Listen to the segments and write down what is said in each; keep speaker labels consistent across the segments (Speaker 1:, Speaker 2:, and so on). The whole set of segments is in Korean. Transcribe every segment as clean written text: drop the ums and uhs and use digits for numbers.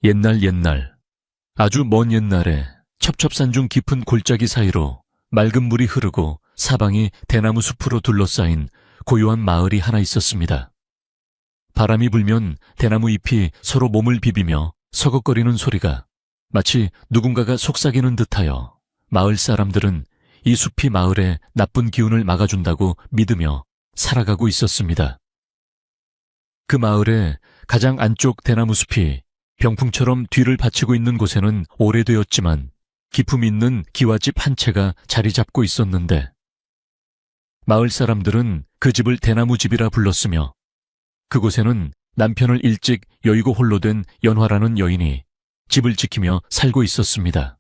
Speaker 1: 옛날, 아주 먼 옛날에 첩첩산중 깊은 골짜기 사이로 맑은 물이 흐르고 사방이 대나무 숲으로 둘러싸인 고요한 마을이 하나 있었습니다. 바람이 불면 대나무 잎이 서로 몸을 비비며 서걱거리는 소리가 마치 누군가가 속삭이는 듯하여 마을 사람들은 이 숲이 마을에 나쁜 기운을 막아준다고 믿으며 살아가고 있었습니다. 그 마을의 가장 안쪽 대나무 숲이 병풍처럼 뒤를 받치고 있는 곳에는 오래되었지만 기품 있는 기와집 한 채가 자리 잡고 있었는데 마을 사람들은 그 집을 대나무집이라 불렀으며 그곳에는 남편을 일찍 여의고 홀로 된 연화라는 여인이 집을 지키며 살고 있었습니다.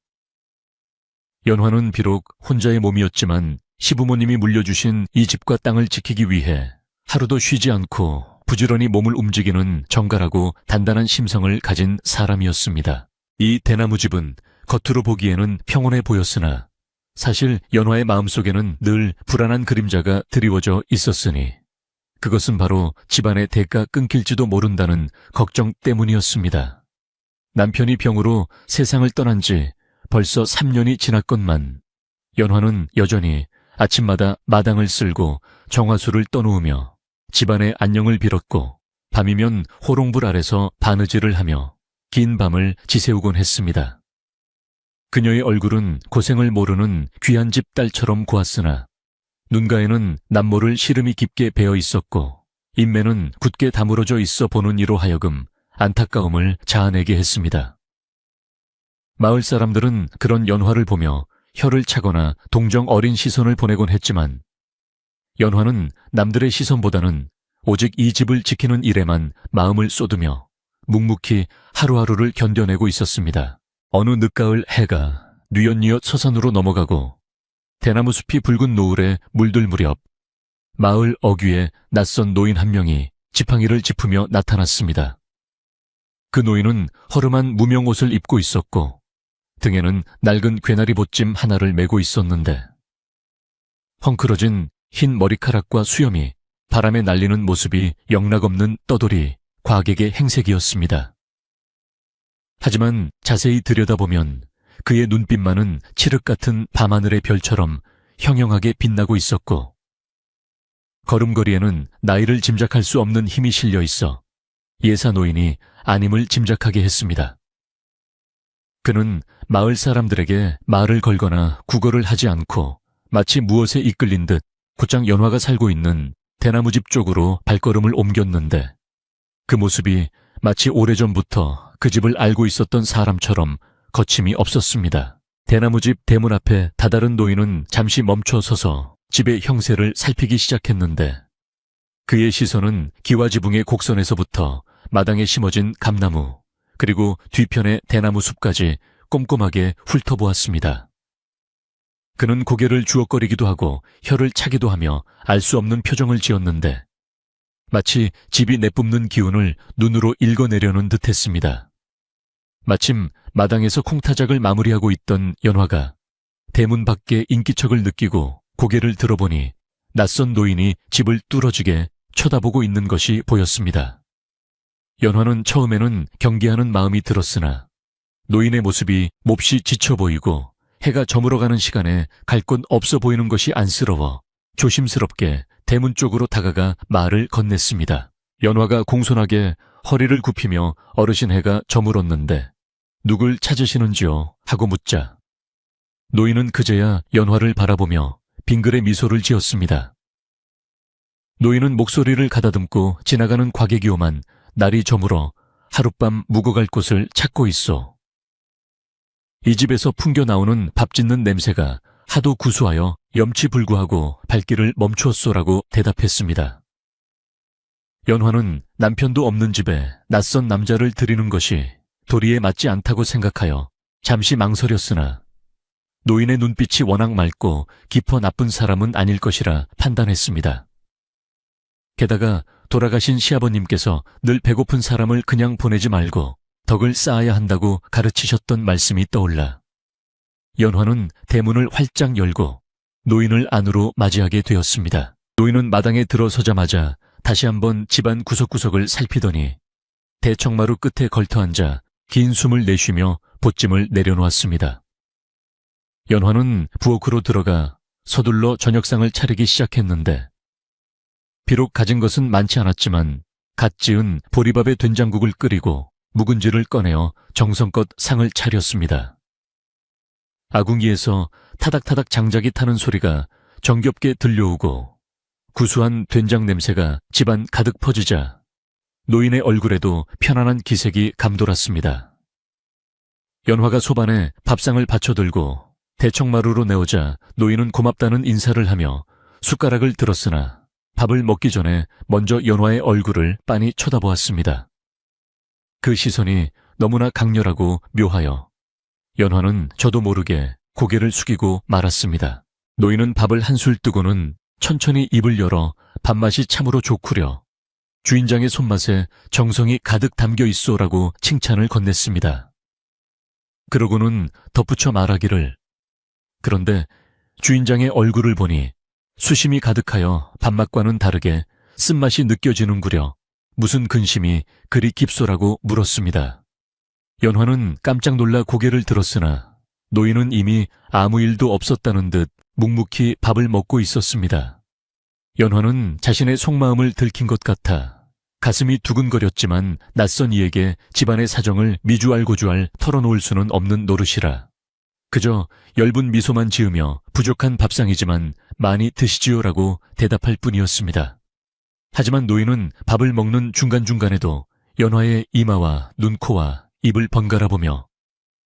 Speaker 1: 연화는 비록 혼자의 몸이었지만 시부모님이 물려주신 이 집과 땅을 지키기 위해 하루도 쉬지 않고 부지런히 몸을 움직이는 정갈하고 단단한 심성을 가진 사람이었습니다. 이 대나무집은 겉으로 보기에는 평온해 보였으나 사실 연화의 마음속에는 늘 불안한 그림자가 드리워져 있었으니 그것은 바로 집안의 대가 끊길지도 모른다는 걱정 때문이었습니다. 남편이 병으로 세상을 떠난 지 벌써 3년이 지났건만 연화는 여전히 아침마다 마당을 쓸고 정화수를 떠놓으며 집안의 안녕을 빌었고 밤이면 호롱불 아래서 바느질을 하며 긴 밤을 지새우곤 했습니다. 그녀의 얼굴은 고생을 모르는 귀한 집 딸처럼 고왔으나 눈가에는 남모를 시름이 깊게 배어 있었고 인매는 굳게 다물어져 있어 보는 이로 하여금 안타까움을 자아내게 했습니다. 마을 사람들은 그런 연화를 보며 혀를 차거나 동정 어린 시선을 보내곤 했지만 연화는 남들의 시선보다는 오직 이 집을 지키는 일에만 마음을 쏟으며 묵묵히 하루하루를 견뎌내고 있었습니다. 어느 늦가을 해가 뉘엿뉘엿 서산으로 넘어가고 대나무 숲이 붉은 노을에 물들 무렵 마을 어귀에 낯선 노인 한 명이 지팡이를 짚으며 나타났습니다. 그 노인은 허름한 무명 옷을 입고 있었고 등에는 낡은 괴나리 보찜 하나를 메고 있었는데 헝클어진 흰 머리카락과 수염이 바람에 날리는 모습이 영락없는 떠돌이 과객의 행색이었습니다. 하지만 자세히 들여다보면 그의 눈빛만은 칠흑 같은 밤하늘의 별처럼 형형하게 빛나고 있었고 걸음걸이에는 나이를 짐작할 수 없는 힘이 실려 있어 예사 노인이 아님을 짐작하게 했습니다. 그는 마을 사람들에게 말을 걸거나 구걸을 하지 않고 마치 무엇에 이끌린 듯 곧장 연화가 살고 있는 대나무집 쪽으로 발걸음을 옮겼는데 그 모습이 마치 오래전부터 그 집을 알고 있었던 사람처럼 거침이 없었습니다. 대나무집 대문 앞에 다다른 노인은 잠시 멈춰 서서 집의 형세를 살피기 시작했는데 그의 시선은 기와지붕의 곡선에서부터 마당에 심어진 감나무 그리고 뒤편의 대나무 숲까지 꼼꼼하게 훑어보았습니다. 그는 고개를 주걱거리기도 하고 혀를 차기도 하며 알 수 없는 표정을 지었는데 마치 집이 내뿜는 기운을 눈으로 읽어내려는 듯했습니다. 마침 마당에서 콩타작을 마무리하고 있던 연화가 대문 밖에 인기척을 느끼고 고개를 들어보니 낯선 노인이 집을 뚫어지게 쳐다보고 있는 것이 보였습니다. 연화는 처음에는 경계하는 마음이 들었으나 노인의 모습이 몹시 지쳐 보이고 해가 저물어가는 시간에 갈 곳 없어 보이는 것이 안쓰러워 조심스럽게 대문 쪽으로 다가가 말을 건넸습니다. 연화가 공손하게 허리를 굽히며 어르신 해가 저물었는데 누굴 찾으시는지요? 하고 묻자 노인은 그제야 연화를 바라보며 빙그레 미소를 지었습니다. 노인은 목소리를 가다듬고 지나가는 과객이 오만 날이 저물어 하룻밤 묵어갈 곳을 찾고 있어. 이 집에서 풍겨 나오는 밥 짓는 냄새가 하도 구수하여 염치불구하고 발길을 멈추었소라고 대답했습니다. 연화는 남편도 없는 집에 낯선 남자를 들이는 것이 도리에 맞지 않다고 생각하여 잠시 망설였으나 노인의 눈빛이 워낙 맑고 깊어 나쁜 사람은 아닐 것이라 판단했습니다. 게다가 돌아가신 시아버님께서 늘 배고픈 사람을 그냥 보내지 말고 덕을 쌓아야 한다고 가르치셨던 말씀이 떠올라 연화는 대문을 활짝 열고 노인을 안으로 맞이하게 되었습니다. 노인은 마당에 들어서자마자 다시 한번 집안 구석구석을 살피더니 대청마루 끝에 걸터앉아 긴 숨을 내쉬며 보찜을 내려놓았습니다. 연화는 부엌으로 들어가 서둘러 저녁상을 차리기 시작했는데 비록 가진 것은 많지 않았지만 갓 지은 보리밥에 된장국을 끓이고 묵은지를 꺼내어 정성껏 상을 차렸습니다. 아궁이에서 타닥타닥 장작이 타는 소리가 정겹게 들려오고 구수한 된장 냄새가 집안 가득 퍼지자 노인의 얼굴에도 편안한 기색이 감돌았습니다. 연화가 소반에 밥상을 받쳐들고 대청마루로 내오자 노인은 고맙다는 인사를 하며 숟가락을 들었으나 밥을 먹기 전에 먼저 연화의 얼굴을 빤히 쳐다보았습니다. 그 시선이 너무나 강렬하고 묘하여 연화는 저도 모르게 고개를 숙이고 말았습니다. 노인은 밥을 한술 뜨고는 천천히 입을 열어 밥맛이 참으로 좋구려 주인장의 손맛에 정성이 가득 담겨 있소라고 칭찬을 건넸습니다. 그러고는 덧붙여 말하기를 그런데 주인장의 얼굴을 보니 수심이 가득하여 밥맛과는 다르게 쓴맛이 느껴지는구려 무슨 근심이 그리 깊소라고 물었습니다. 연화는 깜짝 놀라 고개를 들었으나 노인은 이미 아무 일도 없었다는 듯 묵묵히 밥을 먹고 있었습니다. 연화는 자신의 속마음을 들킨 것 같아 가슴이 두근거렸지만 낯선 이에게 집안의 사정을 미주알고주알 털어놓을 수는 없는 노릇이라 그저 엷은 미소만 지으며 부족한 밥상이지만 많이 드시지요라고 대답할 뿐이었습니다. 하지만 노인은 밥을 먹는 중간중간에도 연화의 이마와 눈코와 입을 번갈아 보며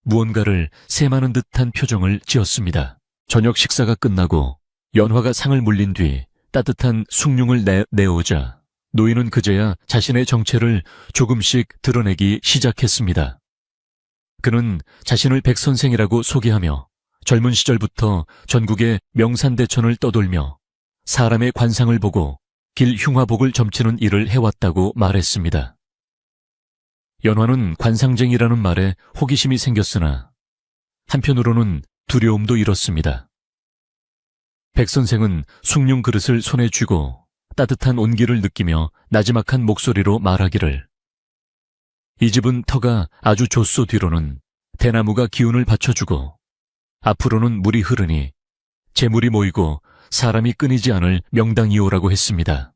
Speaker 1: 무언가를 세마는 듯한 표정을 지었습니다. 저녁 식사가 끝나고 연화가 상을 물린 뒤 따뜻한 숭늉을 내오자 노인은 그제야 자신의 정체를 조금씩 드러내기 시작했습니다. 그는 자신을 백선생이라고 소개하며 젊은 시절부터 전국의 명산대천을 떠돌며 사람의 관상을 보고 길 흉화복을 점치는 일을 해왔다고 말했습니다. 연화는 관상쟁이라는 말에 호기심이 생겼으나 한편으로는 두려움도 일었습니다. 백선생은 숭늉 그릇을 손에 쥐고 따뜻한 온기를 느끼며 나지막한 목소리로 말하기를 이 집은 터가 아주 좋소 뒤로는 대나무가 기운을 받쳐주고 앞으로는 물이 흐르니 재물이 모이고 사람이 끊이지 않을 명당이오라고 했습니다.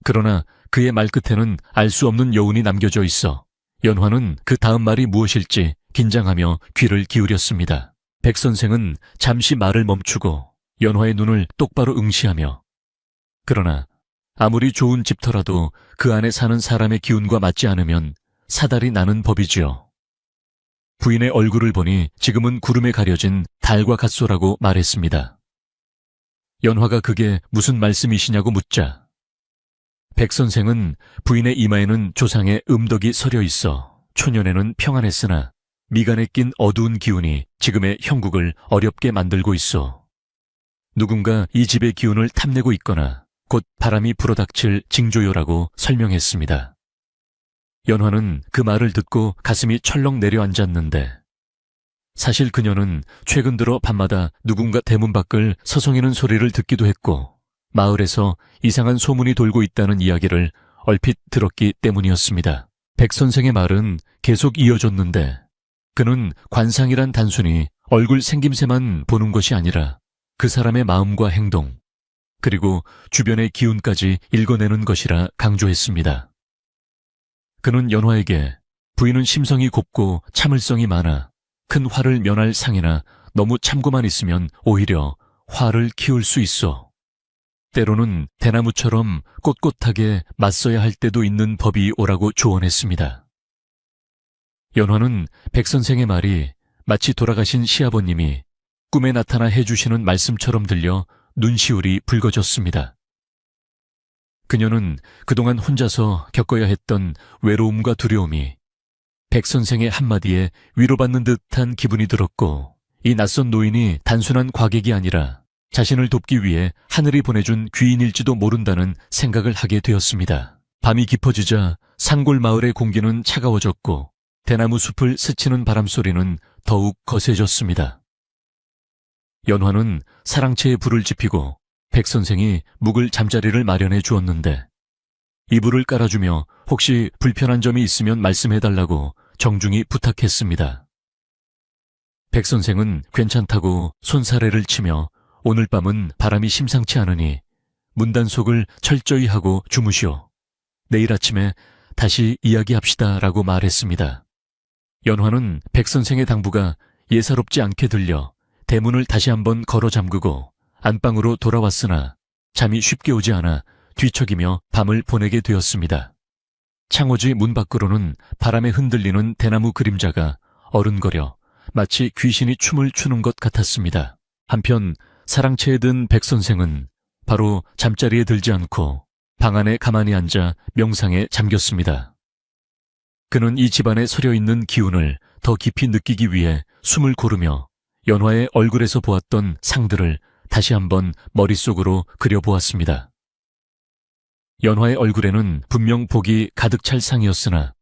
Speaker 1: 그러나 그의 말끝에는 알 수 없는 여운이 남겨져 있어 연화는 그 다음 말이 무엇일지 긴장하며 귀를 기울였습니다. 백선생은 잠시 말을 멈추고 연화의 눈을 똑바로 응시하며 그러나 아무리 좋은 집터라도 그 안에 사는 사람의 기운과 맞지 않으면 사달이 나는 법이지요. 부인의 얼굴을 보니 지금은 구름에 가려진 달과 같소라고 말했습니다. 연화가 그게 무슨 말씀이시냐고 묻자 백선생은 부인의 이마에는 조상의 음덕이 서려 있어 초년에는 평안했으나 미간에 낀 어두운 기운이 지금의 형국을 어렵게 만들고 있어. 누군가 이 집의 기운을 탐내고 있거나 곧 바람이 불어닥칠 징조요라고 설명했습니다. 연화는 그 말을 듣고 가슴이 철렁 내려앉았는데 사실 그녀는 최근 들어 밤마다 누군가 대문 밖을 서성이는 소리를 듣기도 했고 마을에서 이상한 소문이 돌고 있다는 이야기를 얼핏 들었기 때문이었습니다. 백 선생의 말은 계속 이어졌는데 그는 관상이란 단순히 얼굴 생김새만 보는 것이 아니라 그 사람의 마음과 행동 그리고 주변의 기운까지 읽어내는 것이라 강조했습니다. 그는 연화에게 부인은 심성이 곱고 참을성이 많아 큰 화를 면할 상이나 너무 참고만 있으면 오히려 화를 키울 수 있어. 때로는 대나무처럼 꼿꼿하게 맞서야 할 때도 있는 법이 오라고 조언했습니다. 연화는 백선생의 말이 마치 돌아가신 시아버님이 꿈에 나타나 해주시는 말씀처럼 들려 눈시울이 붉어졌습니다. 그녀는 그동안 혼자서 겪어야 했던 외로움과 두려움이 백선생의 한마디에 위로받는 듯한 기분이 들었고 이 낯선 노인이 단순한 과객이 아니라 자신을 돕기 위해 하늘이 보내준 귀인일지도 모른다는 생각을 하게 되었습니다. 밤이 깊어지자 산골 마을의 공기는 차가워졌고 대나무 숲을 스치는 바람소리는 더욱 거세졌습니다. 연화는 사랑채에 불을 지피고 백선생이 묵을 잠자리를 마련해 주었는데 이불을 깔아주며 혹시 불편한 점이 있으면 말씀해달라고 정중히 부탁했습니다. 백 선생은 괜찮다고 손사래를 치며 오늘 밤은 바람이 심상치 않으니 문단속을 철저히 하고 주무시오. 내일 아침에 다시 이야기합시다 라고 말했습니다. 연화는 백 선생의 당부가 예사롭지 않게 들려 대문을 다시 한번 걸어 잠그고 안방으로 돌아왔으나 잠이 쉽게 오지 않아 뒤척이며 밤을 보내게 되었습니다. 창호지 문 밖으로는 바람에 흔들리는 대나무 그림자가 어른거려 마치 귀신이 춤을 추는 것 같았습니다. 한편 사랑채에 든 백 선생은 바로 잠자리에 들지 않고 방 안에 가만히 앉아 명상에 잠겼습니다. 그는 이 집안에 서려 있는 기운을 더 깊이 느끼기 위해 숨을 고르며 연화의 얼굴에서 보았던 상들을 다시 한번 머릿속으로 그려보았습니다. 연화의 얼굴에는 분명 복이 가득 찰 상이었으나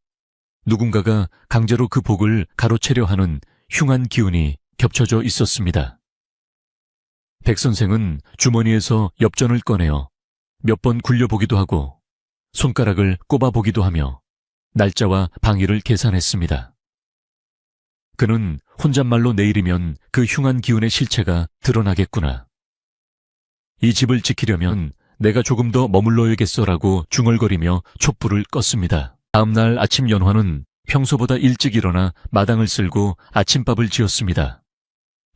Speaker 1: 누군가가 강제로 그 복을 가로채려 하는 흉한 기운이 겹쳐져 있었습니다. 백 선생은 주머니에서 엽전을 꺼내어 몇 번 굴려보기도 하고 손가락을 꼽아보기도 하며 날짜와 방일을 계산했습니다. 그는 혼잣말로 내일이면 그 흉한 기운의 실체가 드러나겠구나. 이 집을 지키려면 내가 조금 더 머물러야겠어라고 중얼거리며 촛불을 껐습니다. 다음 날 아침 연화는 평소보다 일찍 일어나 마당을 쓸고 아침밥을 지었습니다.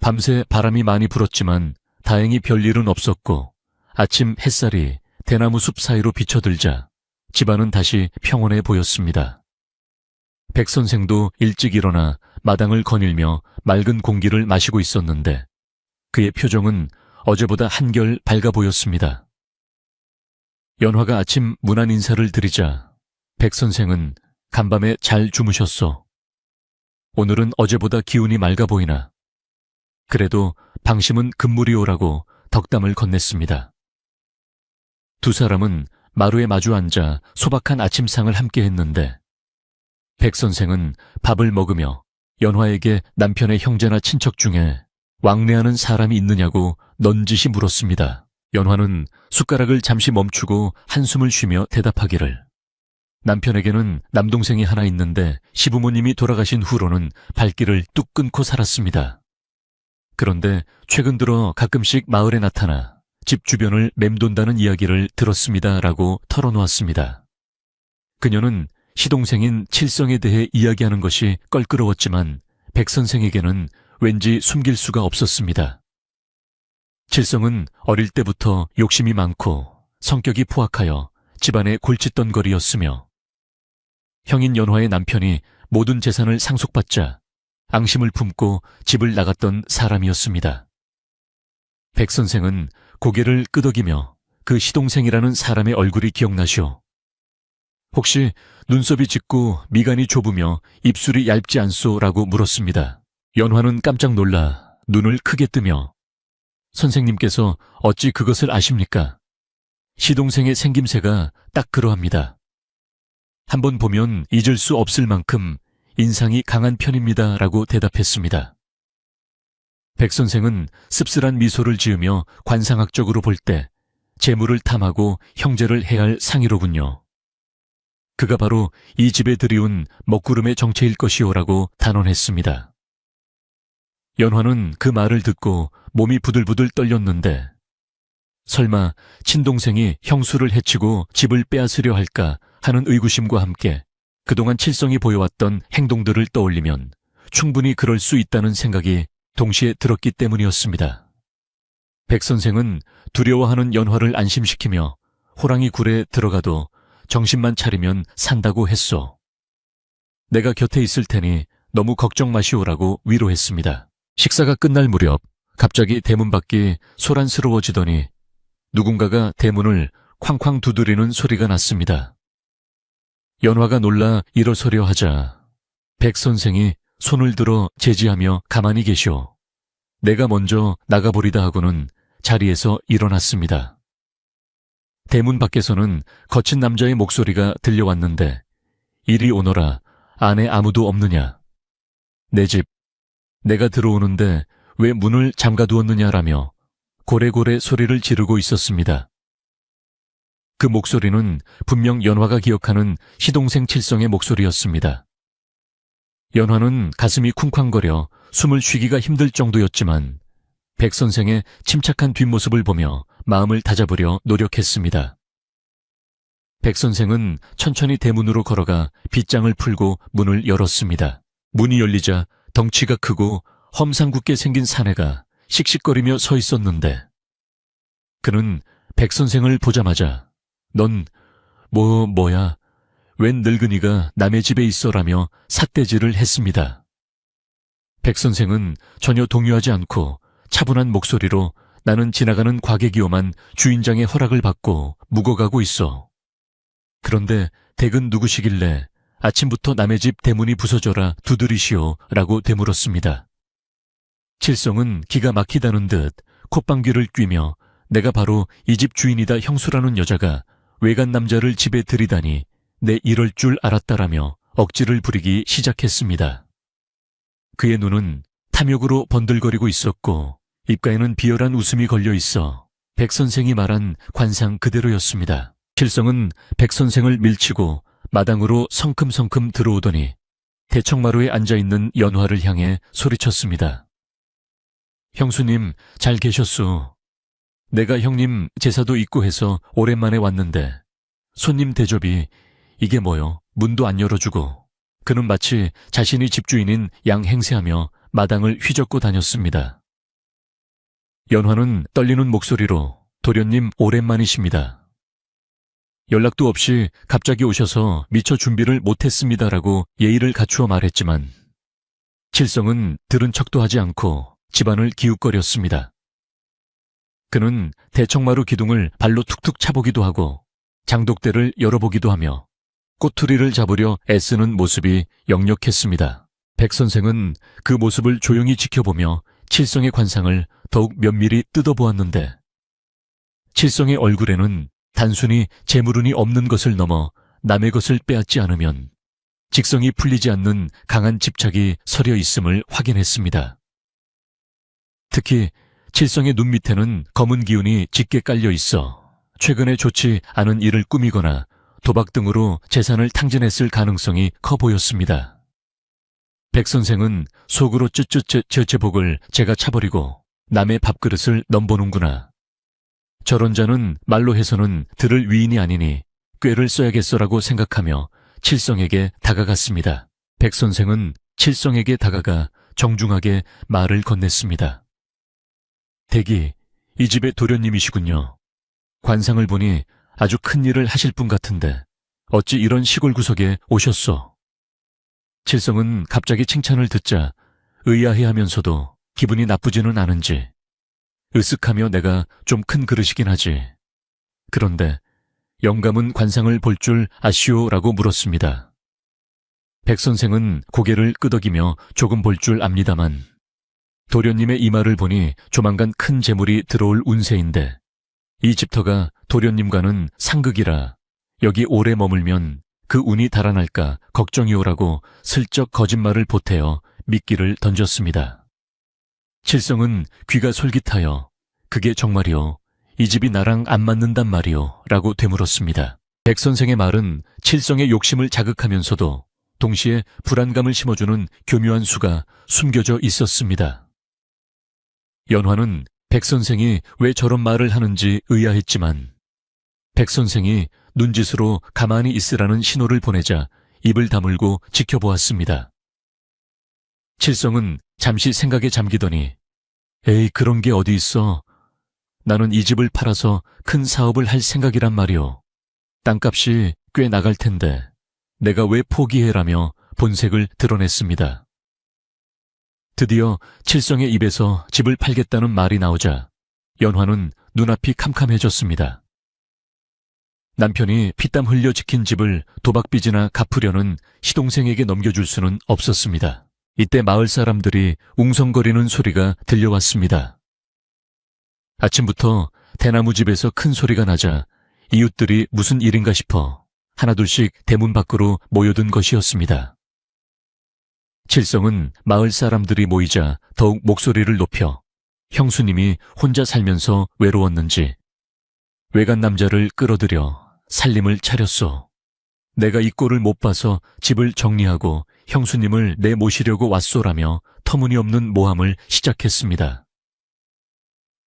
Speaker 1: 밤새 바람이 많이 불었지만 다행히 별일은 없었고 아침 햇살이 대나무 숲 사이로 비쳐들자 집안은 다시 평온해 보였습니다. 백 선생도 일찍 일어나 마당을 거닐며 맑은 공기를 마시고 있었는데 그의 표정은 어제보다 한결 밝아 보였습니다. 연화가 아침 문안 인사를 드리자 백 선생은 간밤에 잘 주무셨소. 오늘은 어제보다 기운이 맑아 보이나. 그래도 방심은 금물이오라고 덕담을 건넸습니다. 두 사람은 마루에 마주 앉아 소박한 아침상을 함께 했는데 백 선생은 밥을 먹으며 연화에게 남편의 형제나 친척 중에 왕래하는 사람이 있느냐고 넌지시 물었습니다. 연화는 숟가락을 잠시 멈추고 한숨을 쉬며 대답하기를 남편에게는 남동생이 하나 있는데 시부모님이 돌아가신 후로는 발길을 뚝 끊고 살았습니다. 그런데 최근 들어 가끔씩 마을에 나타나 집 주변을 맴돈다는 이야기를 들었습니다라고 털어놓았습니다. 그녀는 시동생인 칠성에 대해 이야기하는 것이 껄끄러웠지만 백 선생에게는 왠지 숨길 수가 없었습니다. 칠성은 어릴 때부터 욕심이 많고 성격이 포악하여 집안의 골칫덩거리였으며 형인 연화의 남편이 모든 재산을 상속받자 앙심을 품고 집을 나갔던 사람이었습니다. 백 선생은 고개를 끄덕이며 그 시동생이라는 사람의 얼굴이 기억나시오. 혹시 눈썹이 짙고 미간이 좁으며 입술이 얇지 않소라고 물었습니다. 연화는 깜짝 놀라 눈을 크게 뜨며 선생님께서 어찌 그것을 아십니까? 시동생의 생김새가 딱 그러합니다. 한번 보면 잊을 수 없을 만큼 인상이 강한 편입니다 라고 대답했습니다. 백 선생은 씁쓸한 미소를 지으며 관상학적으로 볼 때 재물을 탐하고 형제를 해할 상이로군요. 그가 바로 이 집에 들이운 먹구름의 정체일 것이오라고 단언했습니다. 연화는 그 말을 듣고 몸이 부들부들 떨렸는데 설마 친동생이 형수를 해치고 집을 빼앗으려 할까 하는 의구심과 함께 그동안 칠성이 보여왔던 행동들을 떠올리면 충분히 그럴 수 있다는 생각이 동시에 들었기 때문이었습니다. 백 선생은 두려워하는 연화를 안심시키며 호랑이 굴에 들어가도 정신만 차리면 산다고 했소. 내가 곁에 있을 테니 너무 걱정 마시오라고 위로했습니다. 식사가 끝날 무렵 갑자기 대문 밖이 소란스러워지더니 누군가가 대문을 쾅쾅 두드리는 소리가 났습니다. 연화가 놀라 일어서려 하자 백 선생이 손을 들어 제지하며 가만히 계시오. 내가 먼저 나가보리다 하고는 자리에서 일어났습니다. 대문 밖에서는 거친 남자의 목소리가 들려왔는데 이리 오너라. 안에 아무도 없느냐. 내 집. 내가 들어오는데 왜 문을 잠가두었느냐라며 고래고래 소리를 지르고 있었습니다. 그 목소리는 분명 연화가 기억하는 시동생 칠성의 목소리였습니다. 연화는 가슴이 쿵쾅거려 숨을 쉬기가 힘들 정도였지만 백 선생의 침착한 뒷모습을 보며 마음을 다잡으려 노력했습니다. 백 선생은 천천히 대문으로 걸어가 빗장을 풀고 문을 열었습니다. 문이 열리자 덩치가 크고 험상궂게 생긴 사내가 씩씩거리며 서 있었는데 그는 백 선생을 보자마자 넌 뭐야 웬 늙은이가 남의 집에 있어라며 삿대질을 했습니다. 백 선생은 전혀 동요하지 않고 차분한 목소리로 나는 지나가는 과객이오만 주인장의 허락을 받고 묵어가고 있어. 그런데 댁은 누구시길래 아침부터 남의 집 대문이 부서져라 두드리시오 라고 되물었습니다. 칠성은 기가 막히다는 듯 콧방귀를 뀌며 내가 바로 이 집 주인이다 형수라는 여자가 외간 남자를 집에 들이다니 내 이럴 줄 알았다라며 억지를 부리기 시작했습니다. 그의 눈은 탐욕으로 번들거리고 있었고 입가에는 비열한 웃음이 걸려 있어 백 선생이 말한 관상 그대로였습니다. 칠성은 백 선생을 밀치고 마당으로 성큼성큼 들어오더니 대청마루에 앉아있는 연화를 향해 소리쳤습니다. 형수님 잘 계셨소. 내가 형님 제사도 있고 해서 오랜만에 왔는데 손님 대접이 이게 뭐요? 문도 안 열어주고. 그는 마치 자신이 집주인인 양 행세하며 마당을 휘젓고 다녔습니다. 연화는 떨리는 목소리로 도련님 오랜만이십니다. 연락도 없이 갑자기 오셔서 미처 준비를 못했습니다라고 예의를 갖추어 말했지만 칠성은 들은 척도 하지 않고 집안을 기웃거렸습니다. 그는 대청마루 기둥을 발로 툭툭 차보기도 하고 장독대를 열어보기도 하며 꼬투리를 잡으려 애쓰는 모습이 역력했습니다. 백 선생은 그 모습을 조용히 지켜보며 칠성의 관상을 더욱 면밀히 뜯어보았는데 칠성의 얼굴에는 단순히 재물운이 없는 것을 넘어 남의 것을 빼앗지 않으면 직성이 풀리지 않는 강한 집착이 서려 있음을 확인했습니다. 특히 칠성의 눈 밑에는 검은 기운이 짙게 깔려 있어 최근에 좋지 않은 일을 꾸미거나 도박 등으로 재산을 탕진했을 가능성이 커 보였습니다. 백 선생은 속으로 쯧쯧쯧 복을 제가 차버리고 남의 밥그릇을 넘보는구나. 저런 자는 말로 해서는 들을 위인이 아니니 꾀를 써야겠어라고 생각하며 칠성에게 다가갔습니다. 백 선생은 칠성에게 다가가 정중하게 말을 건넸습니다. 댁이 이 집의 도련님이시군요. 관상을 보니 아주 큰 일을 하실 분 같은데 어찌 이런 시골 구석에 오셨소? 칠성은 갑자기 칭찬을 듣자 의아해하면서도 기분이 나쁘지는 않은지 으쓱하며 내가 좀 큰 그릇이긴 하지. 그런데 영감은 관상을 볼 줄 아시오라고 물었습니다. 백 선생은 고개를 끄덕이며 조금 볼 줄 압니다만 도련님의 이 말을 보니 조만간 큰 재물이 들어올 운세인데 이 집터가 도련님과는 상극이라 여기 오래 머물면 그 운이 달아날까 걱정이오라고 슬쩍 거짓말을 보태어 미끼를 던졌습니다. 칠성은 귀가 솔깃하여 그게 정말이오. 이 집이 나랑 안 맞는단 말이오 라고 되물었습니다. 백 선생의 말은 칠성의 욕심을 자극하면서도 동시에 불안감을 심어주는 교묘한 수가 숨겨져 있었습니다. 연화는 백 선생이 왜 저런 말을 하는지 의아했지만 백 선생이 눈짓으로 가만히 있으라는 신호를 보내자 입을 다물고 지켜보았습니다. 칠성은 잠시 생각에 잠기더니 에이 그런 게 어디 있어. 나는 이 집을 팔아서 큰 사업을 할 생각이란 말이오. 땅값이 꽤 나갈 텐데 내가 왜 포기해라며 본색을 드러냈습니다. 드디어 칠성의 입에서 집을 팔겠다는 말이 나오자 연화는 눈앞이 캄캄해졌습니다. 남편이 피땀 흘려 지킨 집을 도박빚이나 갚으려는 시동생에게 넘겨줄 수는 없었습니다. 이때 마을 사람들이 웅성거리는 소리가 들려왔습니다. 아침부터 대나무 집에서 큰 소리가 나자 이웃들이 무슨 일인가 싶어 하나둘씩 대문 밖으로 모여든 것이었습니다. 칠성은 마을 사람들이 모이자 더욱 목소리를 높여 형수님이 혼자 살면서 외로웠는지 외간 남자를 끌어들여 살림을 차렸소. 내가 이 꼴을 못 봐서 집을 정리하고 형수님을 내 모시려고 왔소라며 터무니없는 모함을 시작했습니다.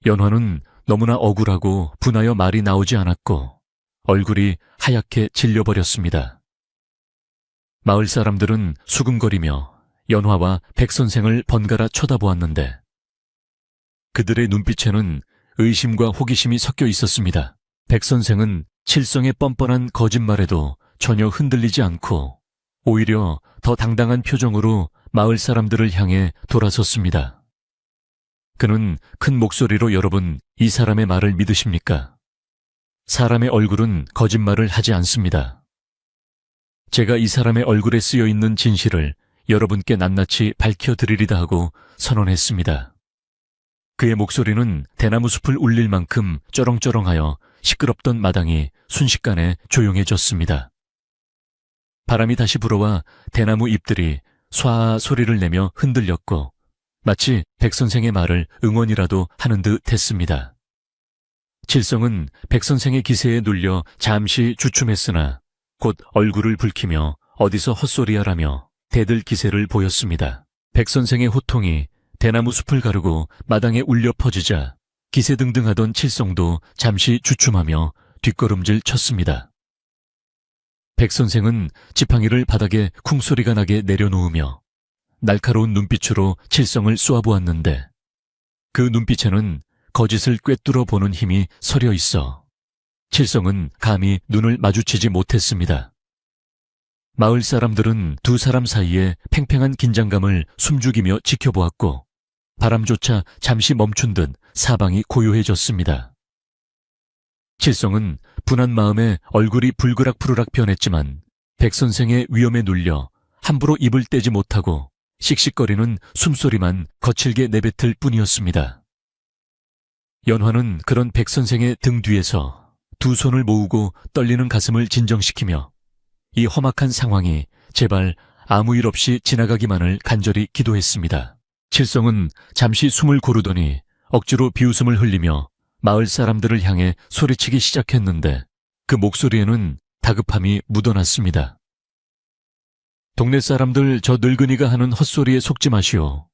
Speaker 1: 연화는 너무나 억울하고 분하여 말이 나오지 않았고 얼굴이 하얗게 질려버렸습니다. 마을 사람들은 수군거리며 연화와 백선생을 번갈아 쳐다보았는데 그들의 눈빛에는 의심과 호기심이 섞여 있었습니다. 백선생은 칠성의 뻔뻔한 거짓말에도 전혀 흔들리지 않고 오히려 더 당당한 표정으로 마을 사람들을 향해 돌아섰습니다. 그는 큰 목소리로 여러분, 이 사람의 말을 믿으십니까? 사람의 얼굴은 거짓말을 하지 않습니다. 제가 이 사람의 얼굴에 쓰여 있는 진실을 여러분께 낱낱이 밝혀드리리다 하고 선언했습니다. 그의 목소리는 대나무 숲을 울릴 만큼 쩌렁쩌렁하여 시끄럽던 마당이 순식간에 조용해졌습니다. 바람이 다시 불어와 대나무 잎들이 쏴 소리를 내며 흔들렸고 마치 백선생의 말을 응원이라도 하는 듯 했습니다. 칠성은 백선생의 기세에 눌려 잠시 주춤했으나 곧 얼굴을 붉히며 어디서 헛소리하라며 대들 기세를 보였습니다. 백선생의 호통이 대나무 숲을 가르고 마당에 울려 퍼지자 기세등등하던 칠성도 잠시 주춤하며 뒷걸음질 쳤습니다. 백선생은 지팡이를 바닥에 쿵소리가 나게 내려놓으며 날카로운 눈빛으로 칠성을 쏘아보았는데 그 눈빛에는 거짓을 꿰뚫어 보는 힘이 서려 있어 칠성은 감히 눈을 마주치지 못했습니다. 마을 사람들은 두 사람 사이에 팽팽한 긴장감을 숨죽이며 지켜보았고 바람조차 잠시 멈춘 듯 사방이 고요해졌습니다. 칠성은 분한 마음에 얼굴이 불그락푸르락 변했지만 백선생의 위험에 눌려 함부로 입을 떼지 못하고 씩씩거리는 숨소리만 거칠게 내뱉을 뿐이었습니다. 연화는 그런 백선생의 등 뒤에서 두 손을 모으고 떨리는 가슴을 진정시키며 이 험악한 상황이 제발 아무 일 없이 지나가기만을 간절히 기도했습니다. 칠성은 잠시 숨을 고르더니 억지로 비웃음을 흘리며 마을 사람들을 향해 소리치기 시작했는데 그 목소리에는 다급함이 묻어났습니다. 동네 사람들 저 늙은이가 하는 헛소리에 속지 마시오.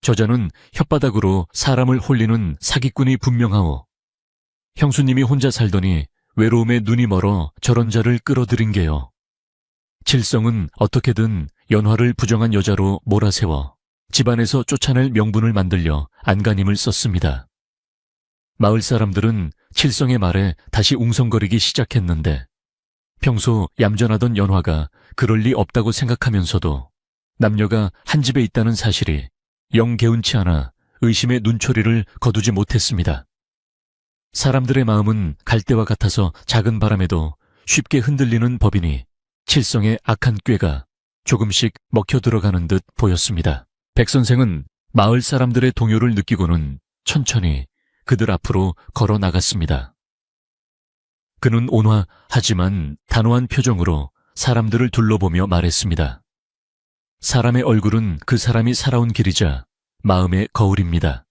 Speaker 1: 저자는 혓바닥으로 사람을 홀리는 사기꾼이 분명하오. 형수님이 혼자 살더니 외로움에 눈이 멀어 저런 자를 끌어들인 게요. 칠성은 어떻게든 연화를 부정한 여자로 몰아세워 집안에서 쫓아낼 명분을 만들려 안간힘을 썼습니다. 마을 사람들은 칠성의 말에 다시 웅성거리기 시작했는데 평소 얌전하던 연화가 그럴 리 없다고 생각하면서도 남녀가 한 집에 있다는 사실이 영 개운치 않아 의심의 눈초리를 거두지 못했습니다. 사람들의 마음은 갈대와 같아서 작은 바람에도 쉽게 흔들리는 법이니 칠성의 악한 꾀가 조금씩 먹혀 들어가는 듯 보였습니다. 백선생은 마을 사람들의 동요를 느끼고는 천천히 그들 앞으로 걸어 나갔습니다. 그는 온화하지만 단호한 표정으로 사람들을 둘러보며 말했습니다. 사람의 얼굴은 그 사람이 살아온 길이자 마음의 거울입니다.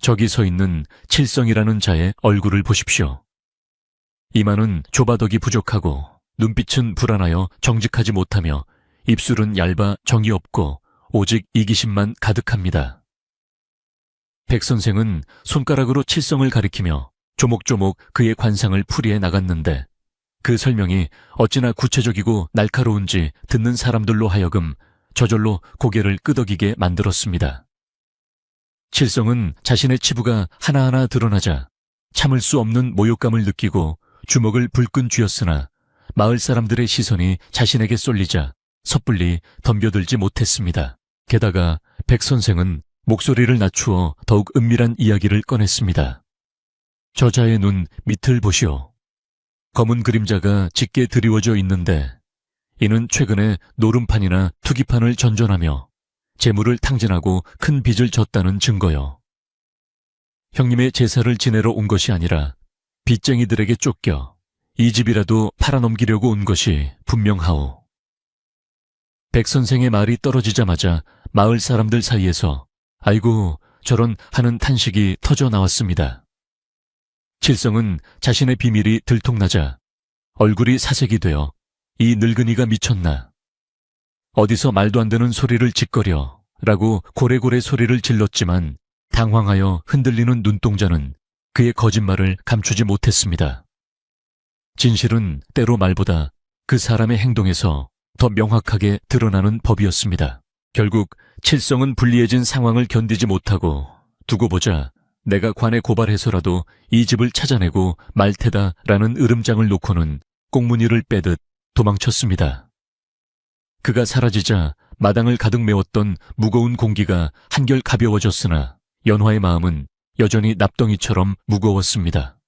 Speaker 1: 저기 서 있는 칠성이라는 자의 얼굴을 보십시오. 이마는 좁아덕이 부족하고 눈빛은 불안하여 정직하지 못하며 입술은 얇아 정이 없고 오직 이기심만 가득합니다. 백선생은 손가락으로 칠성을 가리키며 조목조목 그의 관상을 풀이해 나갔는데 그 설명이 어찌나 구체적이고 날카로운지 듣는 사람들로 하여금 저절로 고개를 끄덕이게 만들었습니다. 칠성은 자신의 치부가 하나하나 드러나자 참을 수 없는 모욕감을 느끼고 주먹을 불끈 쥐었으나 마을 사람들의 시선이 자신에게 쏠리자 섣불리 덤벼들지 못했습니다. 게다가 백선생은 목소리를 낮추어 더욱 은밀한 이야기를 꺼냈습니다. 저자의 눈 밑을 보시오. 검은 그림자가 짙게 드리워져 있는데 이는 최근에 노름판이나 투기판을 전전하며 재물을 탕진하고 큰 빚을 졌다는 증거요. 형님의 제사를 지내러 온 것이 아니라 빚쟁이들에게 쫓겨 이 집이라도 팔아넘기려고 온 것이 분명하오. 백선생의 말이 떨어지자마자 마을 사람들 사이에서 아이고 저런 하는 탄식이 터져 나왔습니다. 칠성은 자신의 비밀이 들통나자 얼굴이 사색이 되어 이 늙은이가 미쳤나. 어디서 말도 안 되는 소리를 짓거려 라고 고래고래 소리를 질렀지만 당황하여 흔들리는 눈동자는 그의 거짓말을 감추지 못했습니다. 진실은 때로 말보다 그 사람의 행동에서 더 명확하게 드러나는 법이었습니다. 결국 칠성은 불리해진 상황을 견디지 못하고 두고 보자 내가 관에 고발해서라도 이 집을 찾아내고 말 테다라는 으름장을 놓고는 꽁무니를 빼듯 도망쳤습니다. 그가 사라지자 마당을 가득 메웠던 무거운 공기가 한결 가벼워졌으나 연화의 마음은 여전히 납덩이처럼 무거웠습니다.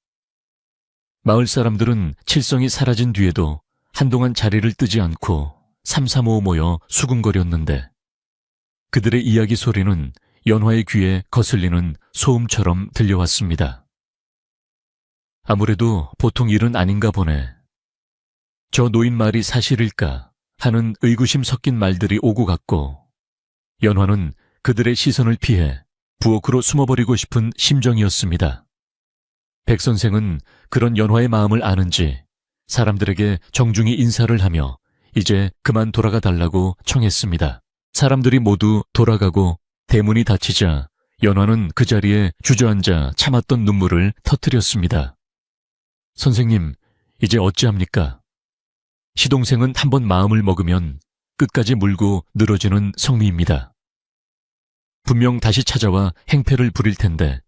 Speaker 1: 마을 사람들은 칠성이 사라진 뒤에도 한동안 자리를 뜨지 않고 삼삼오오 모여 수군거렸는데 그들의 이야기 소리는 연화의 귀에 거슬리는 소음처럼 들려왔습니다. 아무래도 보통 일은 아닌가 보네. 저 노인 말이 사실일까 하는 의구심 섞인 말들이 오고 갔고 연화는 그들의 시선을 피해 부엌으로 숨어버리고 싶은 심정이었습니다. 백 선생은 그런 연화의 마음을 아는지 사람들에게 정중히 인사를 하며 이제 그만 돌아가 달라고 청했습니다. 사람들이 모두 돌아가고 대문이 닫히자 연화는 그 자리에 주저앉아 참았던 눈물을 터뜨렸습니다. 선생님, 이제 어찌합니까? 시동생은 한번 마음을 먹으면 끝까지 물고 늘어지는 성미입니다. 분명 다시 찾아와 행패를 부릴 텐데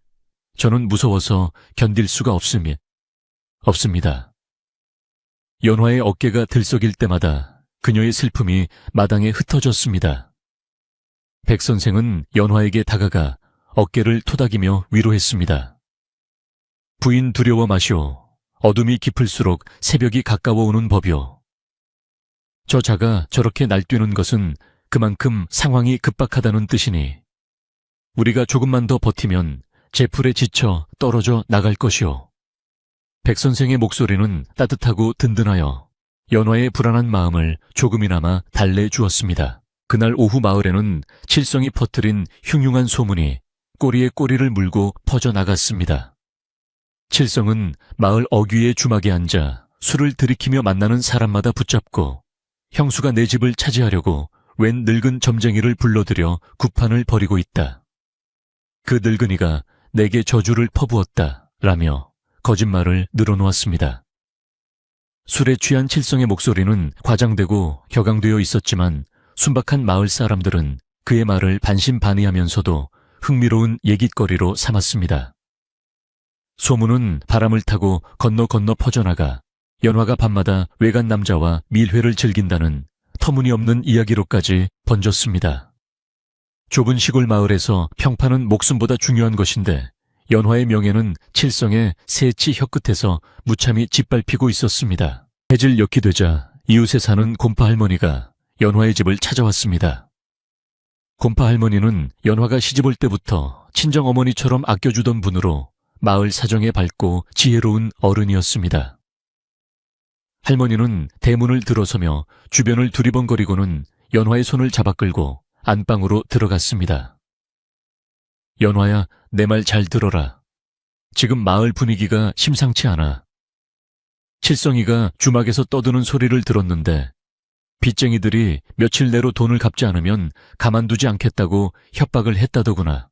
Speaker 1: 저는 무서워서 견딜 수가 없습니다. 연화의 어깨가 들썩일 때마다 그녀의 슬픔이 마당에 흩어졌습니다. 백 선생은 연화에게 다가가 어깨를 토닥이며 위로했습니다. 부인 두려워 마시오. 어둠이 깊을수록 새벽이 가까워오는 법이오. 저 자가 저렇게 날뛰는 것은 그만큼 상황이 급박하다는 뜻이니 우리가 조금만 더 버티면 제풀에 지쳐 떨어져 나갈 것이오. 백 선생의 목소리는 따뜻하고 든든하여 연화의 불안한 마음을 조금이나마 달래주었습니다. 그날 오후 마을에는 칠성이 퍼뜨린 흉흉한 소문이 꼬리에 꼬리를 물고 퍼져나갔습니다. 칠성은 마을 어귀의 주막에 앉아 술을 들이키며 만나는 사람마다 붙잡고 형수가 내 집을 차지하려고 웬 늙은 점쟁이를 불러들여 구판을 벌이고 있다. 그 늙은이가 내게 저주를 퍼부었다 라며 거짓말을 늘어놓았습니다. 술에 취한 칠성의 목소리는 과장되고 격앙되어 있었지만 순박한 마을 사람들은 그의 말을 반신반의하면서도 흥미로운 얘깃거리로 삼았습니다. 소문은 바람을 타고 건너 퍼져나가 연화가 밤마다 외간 남자와 밀회를 즐긴다는 터무니없는 이야기로까지 번졌습니다. 좁은 시골 마을에서 평판은 목숨보다 중요한 것인데 연화의 명예는 칠성의 새치 혀끝에서 무참히 짓밟히고 있었습니다. 해질 역이 되자 이웃에 사는 곰파 할머니가 연화의 집을 찾아왔습니다. 곰파 할머니는 연화가 시집 올 때부터 친정어머니처럼 아껴주던 분으로 마을 사정에 밝고 지혜로운 어른이었습니다. 할머니는 대문을 들어서며 주변을 두리번거리고는 연화의 손을 잡아 끌고 안방으로 들어갔습니다. 연화야, 내 말 잘 들어라. 지금 마을 분위기가 심상치 않아. 칠성이가 주막에서 떠드는 소리를 들었는데 빚쟁이들이 며칠 내로 돈을 갚지 않으면 가만두지 않겠다고 협박을 했다더구나.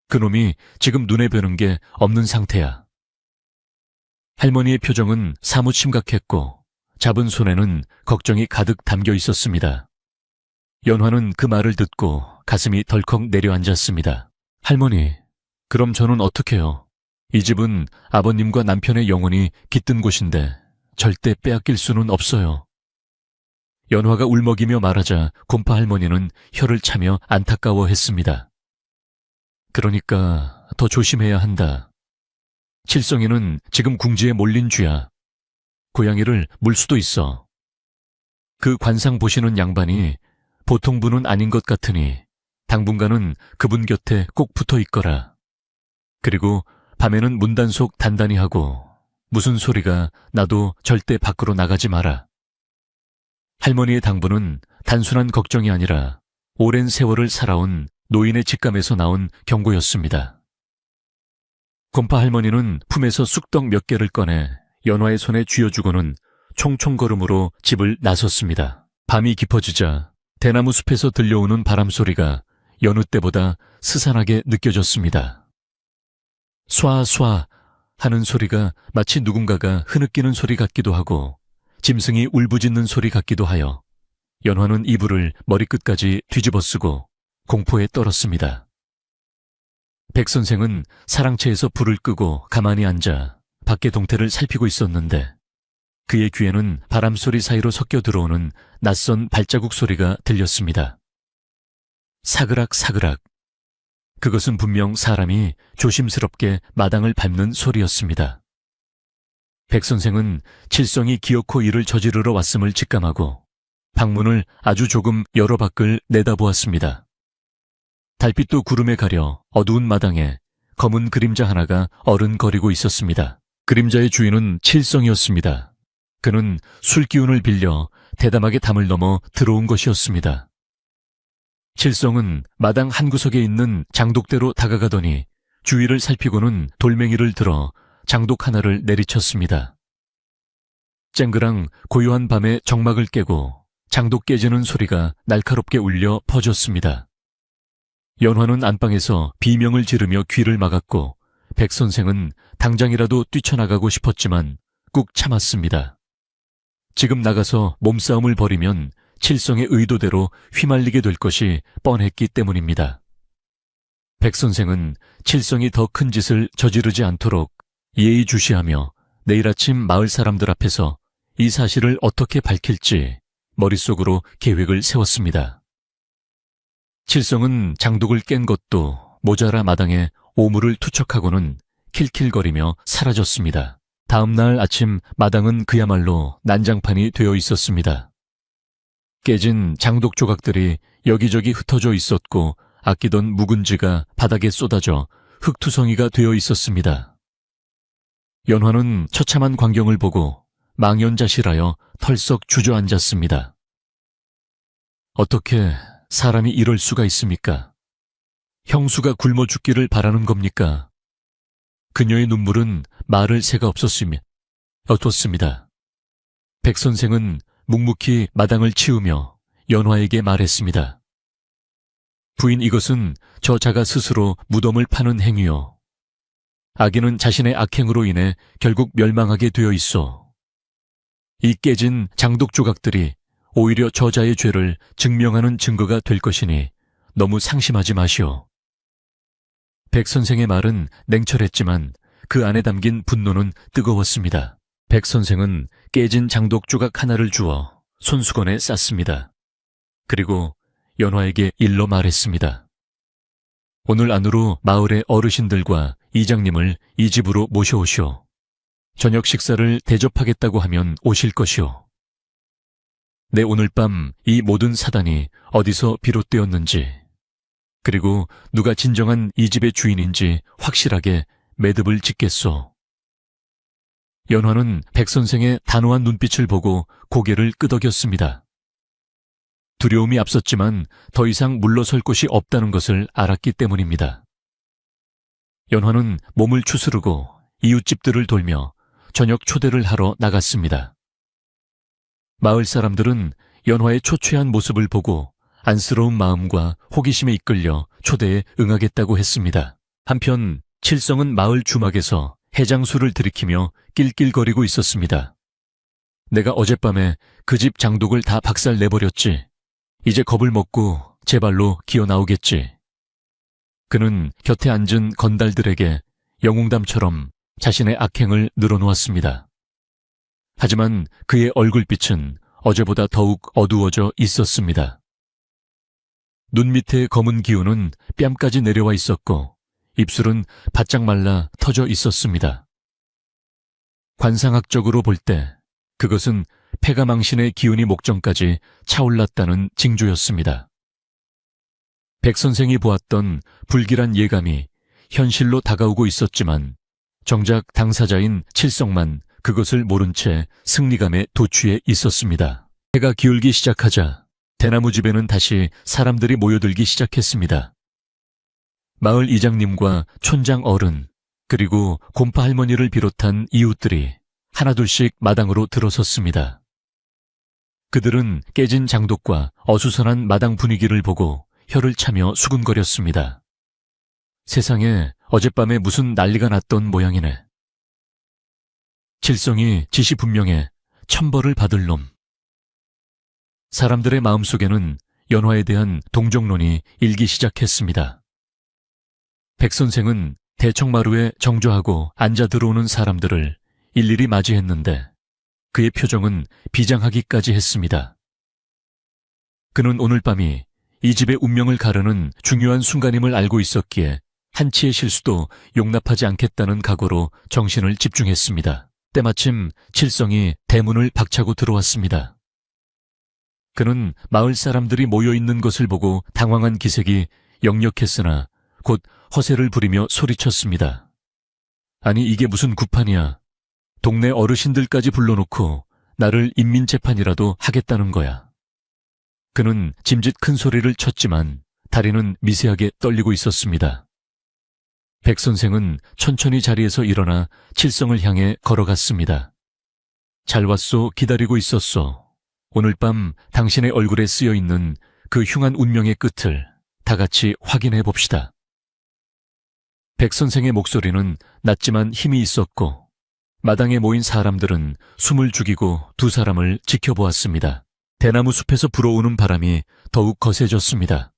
Speaker 1: 그놈이 지금 눈에 뵈는 게 없는 상태야. 할머니의 표정은 사뭇 심각했고 잡은 손에는 걱정이 가득 담겨 있었습니다. 연화는 그 말을 듣고 가슴이 덜컥 내려앉았습니다. 할머니, 그럼 저는 어떡해요? 이 집은 아버님과 남편의 영혼이 깃든 곳인데 절대 빼앗길 수는 없어요. 연화가 울먹이며 말하자 곰파 할머니는 혀를 차며 안타까워했습니다. 그러니까 더 조심해야 한다. 칠성이는 지금 궁지에 몰린 쥐야. 고양이를 물 수도 있어. 그 관상 보시는 양반이 보통 분은 아닌 것 같으니 당분간은 그분 곁에 꼭 붙어 있거라. 그리고 밤에는 문단속 단단히 하고 무슨 소리가 나도 절대 밖으로 나가지 마라. 할머니의 당부는 단순한 걱정이 아니라 오랜 세월을 살아온 노인의 직감에서 나온 경고였습니다. 곰파 할머니는 품에서 쑥떡 몇 개를 꺼내 연화의 손에 쥐어주고는 총총걸음으로 집을 나섰습니다. 밤이 깊어지자 대나무 숲에서 들려오는 바람 소리가 여느 때보다 스산하게 느껴졌습니다. 쏴쏴 하는 소리가 마치 누군가가 흐느끼는 소리 같기도 하고 짐승이 울부짖는 소리 같기도 하여 연화는 이불을 머리끝까지 뒤집어 쓰고 공포에 떨었습니다. 백 선생은 사랑채에서 불을 끄고 가만히 앉아 밖의 동태를 살피고 있었는데 그의 귀에는 바람소리 사이로 섞여 들어오는 낯선 발자국 소리가 들렸습니다. 사그락 사그락. 그것은 분명 사람이 조심스럽게 마당을 밟는 소리였습니다. 백 선생은 칠성이 기어코 일을 저지르러 왔음을 직감하고 방문을 아주 조금 열어 밖을 내다보았습니다. 달빛도 구름에 가려 어두운 마당에 검은 그림자 하나가 어른거리고 있었습니다. 그림자의 주인은 칠성이었습니다. 그는 술 기운을 빌려 대담하게 담을 넘어 들어온 것이었습니다. 칠성은 마당 한 구석에 있는 장독대로 다가가더니 주위를 살피고는 돌멩이를 들어 장독 하나를 내리쳤습니다. 쨍그랑 고요한 밤의 정막을 깨고 장독 깨지는 소리가 날카롭게 울려 퍼졌습니다. 연화는 안방에서 비명을 지르며 귀를 막았고 백 선생은 당장이라도 뛰쳐나가고 싶었지만 꾹 참았습니다. 지금 나가서 몸싸움을 벌이면 칠성의 의도대로 휘말리게 될 것이 뻔했기 때문입니다. 백 선생은 칠성이 더 큰 짓을 저지르지 않도록 예의주시하며 내일 아침 마을 사람들 앞에서 이 사실을 어떻게 밝힐지 머릿속으로 계획을 세웠습니다. 칠성은 장독을 깬 것도 모자라 마당에 오물을 투척하고는 킬킬거리며 사라졌습니다. 다음 날 아침 마당은 그야말로 난장판이 되어 있었습니다. 깨진 장독 조각들이 여기저기 흩어져 있었고 아끼던 묵은지가 바닥에 쏟아져 흙투성이가 되어 있었습니다. 연화는 처참한 광경을 보고 망연자실하여 털썩 주저앉았습니다. 어떻게 사람이 이럴 수가 있습니까? 형수가 굶어 죽기를 바라는 겁니까? 그녀의 눈물은 말을 새가 없었으며 어떻습니다. 백 선생은 묵묵히 마당을 치우며 연화에게 말했습니다. 부인, 이것은 저 자가 스스로 무덤을 파는 행위요. 아기는 자신의 악행으로 인해 결국 멸망하게 되어 있어. 이 깨진 장독 조각들이 오히려 저자의 죄를 증명하는 증거가 될 것이니 너무 상심하지 마시오. 백 선생의 말은 냉철했지만 그 안에 담긴 분노는 뜨거웠습니다. 백 선생은 깨진 장독 조각 하나를 주어 손수건에 쌌습니다. 그리고 연화에게 일러 말했습니다. 오늘 안으로 마을의 어르신들과 이장님을 이 집으로 모셔오시오. 저녁 식사를 대접하겠다고 하면 오실 것이오. 내 오늘 밤 이 모든 사단이 어디서 비롯되었는지, 그리고 누가 진정한 이 집의 주인인지 확실하게 매듭을 짓겠소. 연화는 백 선생의 단호한 눈빛을 보고 고개를 끄덕였습니다. 두려움이 앞섰지만 더 이상 물러설 곳이 없다는 것을 알았기 때문입니다. 연화는 몸을 추스르고 이웃집들을 돌며 저녁 초대를 하러 나갔습니다. 마을 사람들은 연화의 초췌한 모습을 보고 안쓰러운 마음과 호기심에 이끌려 초대에 응하겠다고 했습니다. 한편 칠성은 마을 주막에서 해장술을 들이키며 낄낄거리고 있었습니다. 내가 어젯밤에 그 집 장독을 다 박살 내버렸지. 이제 겁을 먹고 제 발로 기어 나오겠지. 그는 곁에 앉은 건달들에게 영웅담처럼 자신의 악행을 늘어놓았습니다. 하지만 그의 얼굴빛은 어제보다 더욱 어두워져 있었습니다. 눈 밑의 검은 기운은 뺨까지 내려와 있었고 입술은 바짝 말라 터져 있었습니다. 관상학적으로 볼 때 그것은 폐가망신의 기운이 목전까지 차올랐다는 징조였습니다. 백 선생이 보았던 불길한 예감이 현실로 다가오고 있었지만 정작 당사자인 칠성만 그것을 모른 채 승리감에 도취해 있었습니다. 해가 기울기 시작하자 대나무 집에는 다시 사람들이 모여들기 시작했습니다. 마을 이장님과 촌장 어른, 그리고 곰파 할머니를 비롯한 이웃들이 하나둘씩 마당으로 들어섰습니다. 그들은 깨진 장독과 어수선한 마당 분위기를 보고 혀를 차며 수군거렸습니다. 세상에 어젯밤에 무슨 난리가 났던 모양이네. 칠성이 지시분명해 천벌을 받을 놈. 사람들의 마음속에는 연화에 대한 동정론이 일기 시작했습니다. 백 선생은 대청마루에 정조하고 앉아 들어오는 사람들을 일일이 맞이했는데 그의 표정은 비장하기까지 했습니다. 그는 오늘 밤이 이 집의 운명을 가르는 중요한 순간임을 알고 있었기에 한치의 실수도 용납하지 않겠다는 각오로 정신을 집중했습니다. 때마침 칠성이 대문을 박차고 들어왔습니다. 그는 마을 사람들이 모여있는 것을 보고 당황한 기색이 역력했으나 곧 허세를 부리며 소리쳤습니다. 아니 이게 무슨 구판이야. 동네 어르신들까지 불러놓고 나를 인민재판이라도 하겠다는 거야. 그는 짐짓 큰 소리를 쳤지만 다리는 미세하게 떨리고 있었습니다. 백 선생은 천천히 자리에서 일어나 칠성을 향해 걸어갔습니다. 잘 왔소, 기다리고 있었소. 오늘 밤 당신의 얼굴에 쓰여있는 그 흉한 운명의 끝을 다 같이 확인해 봅시다. 백 선생의 목소리는 낮지만 힘이 있었고 마당에 모인 사람들은 숨을 죽이고 두 사람을 지켜보았습니다. 대나무 숲에서 불어오는 바람이 더욱 거세졌습니다.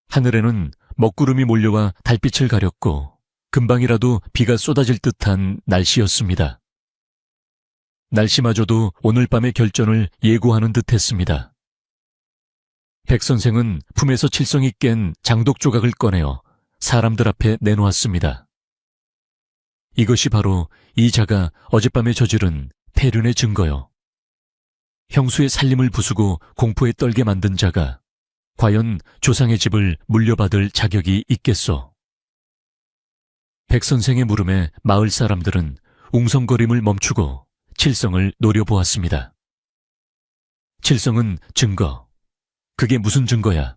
Speaker 1: 하늘에는 먹구름이 몰려와 달빛을 가렸고 금방이라도 비가 쏟아질 듯한 날씨였습니다. 날씨마저도 오늘 밤의 결전을 예고하는 듯했습니다. 백 선생은 품에서 칠성이 깬 장독 조각을 꺼내어 사람들 앞에 내놓았습니다. 이것이 바로 이 자가 어젯밤에 저지른 폐륜의 증거요. 형수의 살림을 부수고 공포에 떨게 만든 자가 과연 조상의 집을 물려받을 자격이 있겠소? 백 선생의 물음에 마을 사람들은 웅성거림을 멈추고 칠성을 노려보았습니다. 칠성은 증거. 그게 무슨 증거야?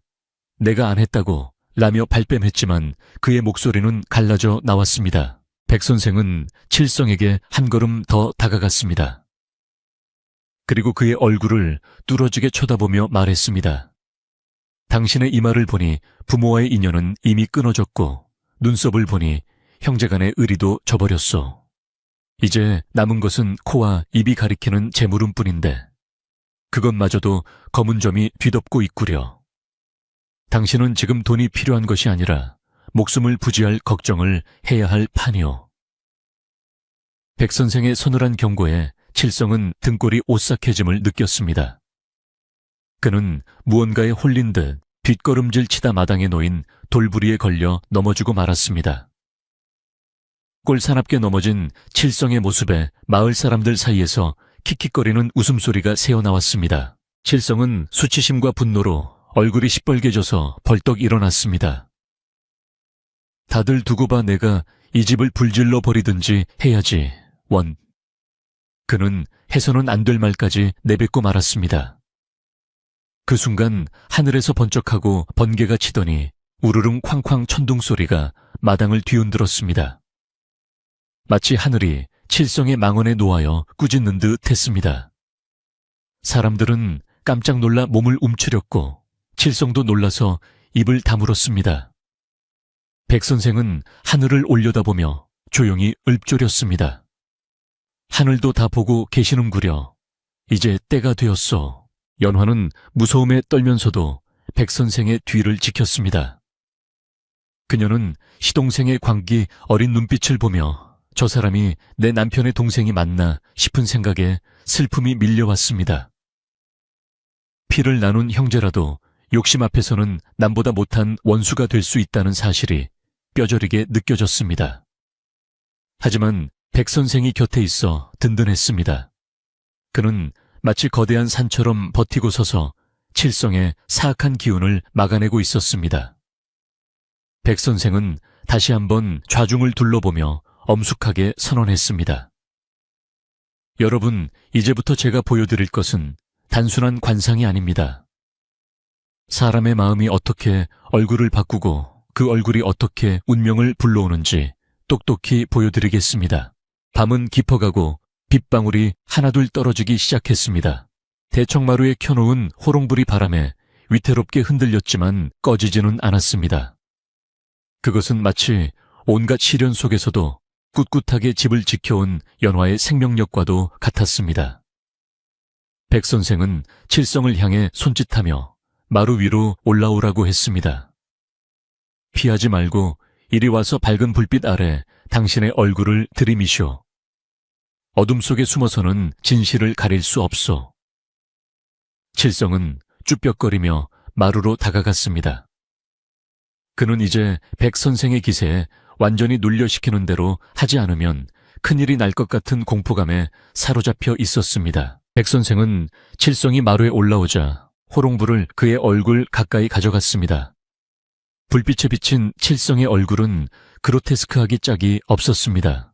Speaker 1: 내가 안 했다고 라며 발뺌했지만 그의 목소리는 갈라져 나왔습니다. 백 선생은 칠성에게 한 걸음 더 다가갔습니다. 그리고 그의 얼굴을 뚫어지게 쳐다보며 말했습니다. 당신의 이마를 보니 부모와의 인연은 이미 끊어졌고 눈썹을 보니 형제간의 의리도 져버렸소. 이제 남은 것은 코와 입이 가리키는 재물음뿐인데 그것마저도 검은 점이 뒤덮고 있구려. 당신은 지금 돈이 필요한 것이 아니라 목숨을 부지할 걱정을 해야 할 판이오. 백 선생의 서늘한 경고에 칠성은 등골이 오싹해짐을 느꼈습니다. 그는 무언가에 홀린 듯 뒷걸음질 치다 마당에 놓인 돌부리에 걸려 넘어지고 말았습니다. 꼴사납게 넘어진 칠성의 모습에 마을 사람들 사이에서 킥킥거리는 웃음소리가 새어나왔습니다. 칠성은 수치심과 분노로 얼굴이 시뻘개져서 벌떡 일어났습니다. 다들 두고 봐. 내가 이 집을 불질러 버리든지 해야지. 원. 그는 해서는 안 될 말까지 내뱉고 말았습니다. 그 순간 하늘에서 번쩍하고 번개가 치더니 우르릉 쾅쾅 천둥 소리가 마당을 뒤흔들었습니다. 마치 하늘이 칠성의 망언에 놓아여 꾸짖는 듯 했습니다. 사람들은 깜짝 놀라 몸을 움츠렸고 칠성도 놀라서 입을 다물었습니다. 백 선생은 하늘을 올려다보며 조용히 읊조렸습니다. 하늘도 다 보고 계시는구려. 이제 때가 되었소. 연화는 무서움에 떨면서도 백 선생의 뒤를 지켰습니다. 그녀는 시동생의 광기 어린 눈빛을 보며 저 사람이 내 남편의 동생이 맞나 싶은 생각에 슬픔이 밀려왔습니다. 피를 나눈 형제라도 욕심 앞에서는 남보다 못한 원수가 될 수 있다는 사실이 뼈저리게 느껴졌습니다. 하지만 백 선생이 곁에 있어 든든했습니다. 그는 마치 거대한 산처럼 버티고 서서 칠성의 사악한 기운을 막아내고 있었습니다. 백 선생은 다시 한번 좌중을 둘러보며 엄숙하게 선언했습니다. 여러분, 이제부터 제가 보여드릴 것은 단순한 관상이 아닙니다. 사람의 마음이 어떻게 얼굴을 바꾸고 그 얼굴이 어떻게 운명을 불러오는지 똑똑히 보여드리겠습니다. 밤은 깊어가고 빗방울이 하나둘 떨어지기 시작했습니다. 대청마루에 켜놓은 호롱불이 바람에 위태롭게 흔들렸지만 꺼지지는 않았습니다. 그것은 마치 온갖 시련 속에서도 꿋꿋하게 집을 지켜온 연화의 생명력과도 같았습니다. 백 선생은 칠성을 향해 손짓하며 마루 위로 올라오라고 했습니다. 피하지 말고 이리 와서 밝은 불빛 아래 당신의 얼굴을 들이미시오. 어둠 속에 숨어서는 진실을 가릴 수 없소. 칠성은 쭈뼛거리며 마루로 다가갔습니다. 그는 이제 백 선생의 기세에 완전히 눌려시키는 대로 하지 않으면 큰일이 날 것 같은 공포감에 사로잡혀 있었습니다. 백 선생은 칠성이 마루에 올라오자 호롱불을 그의 얼굴 가까이 가져갔습니다. 불빛에 비친 칠성의 얼굴은 그로테스크하기 짝이 없었습니다.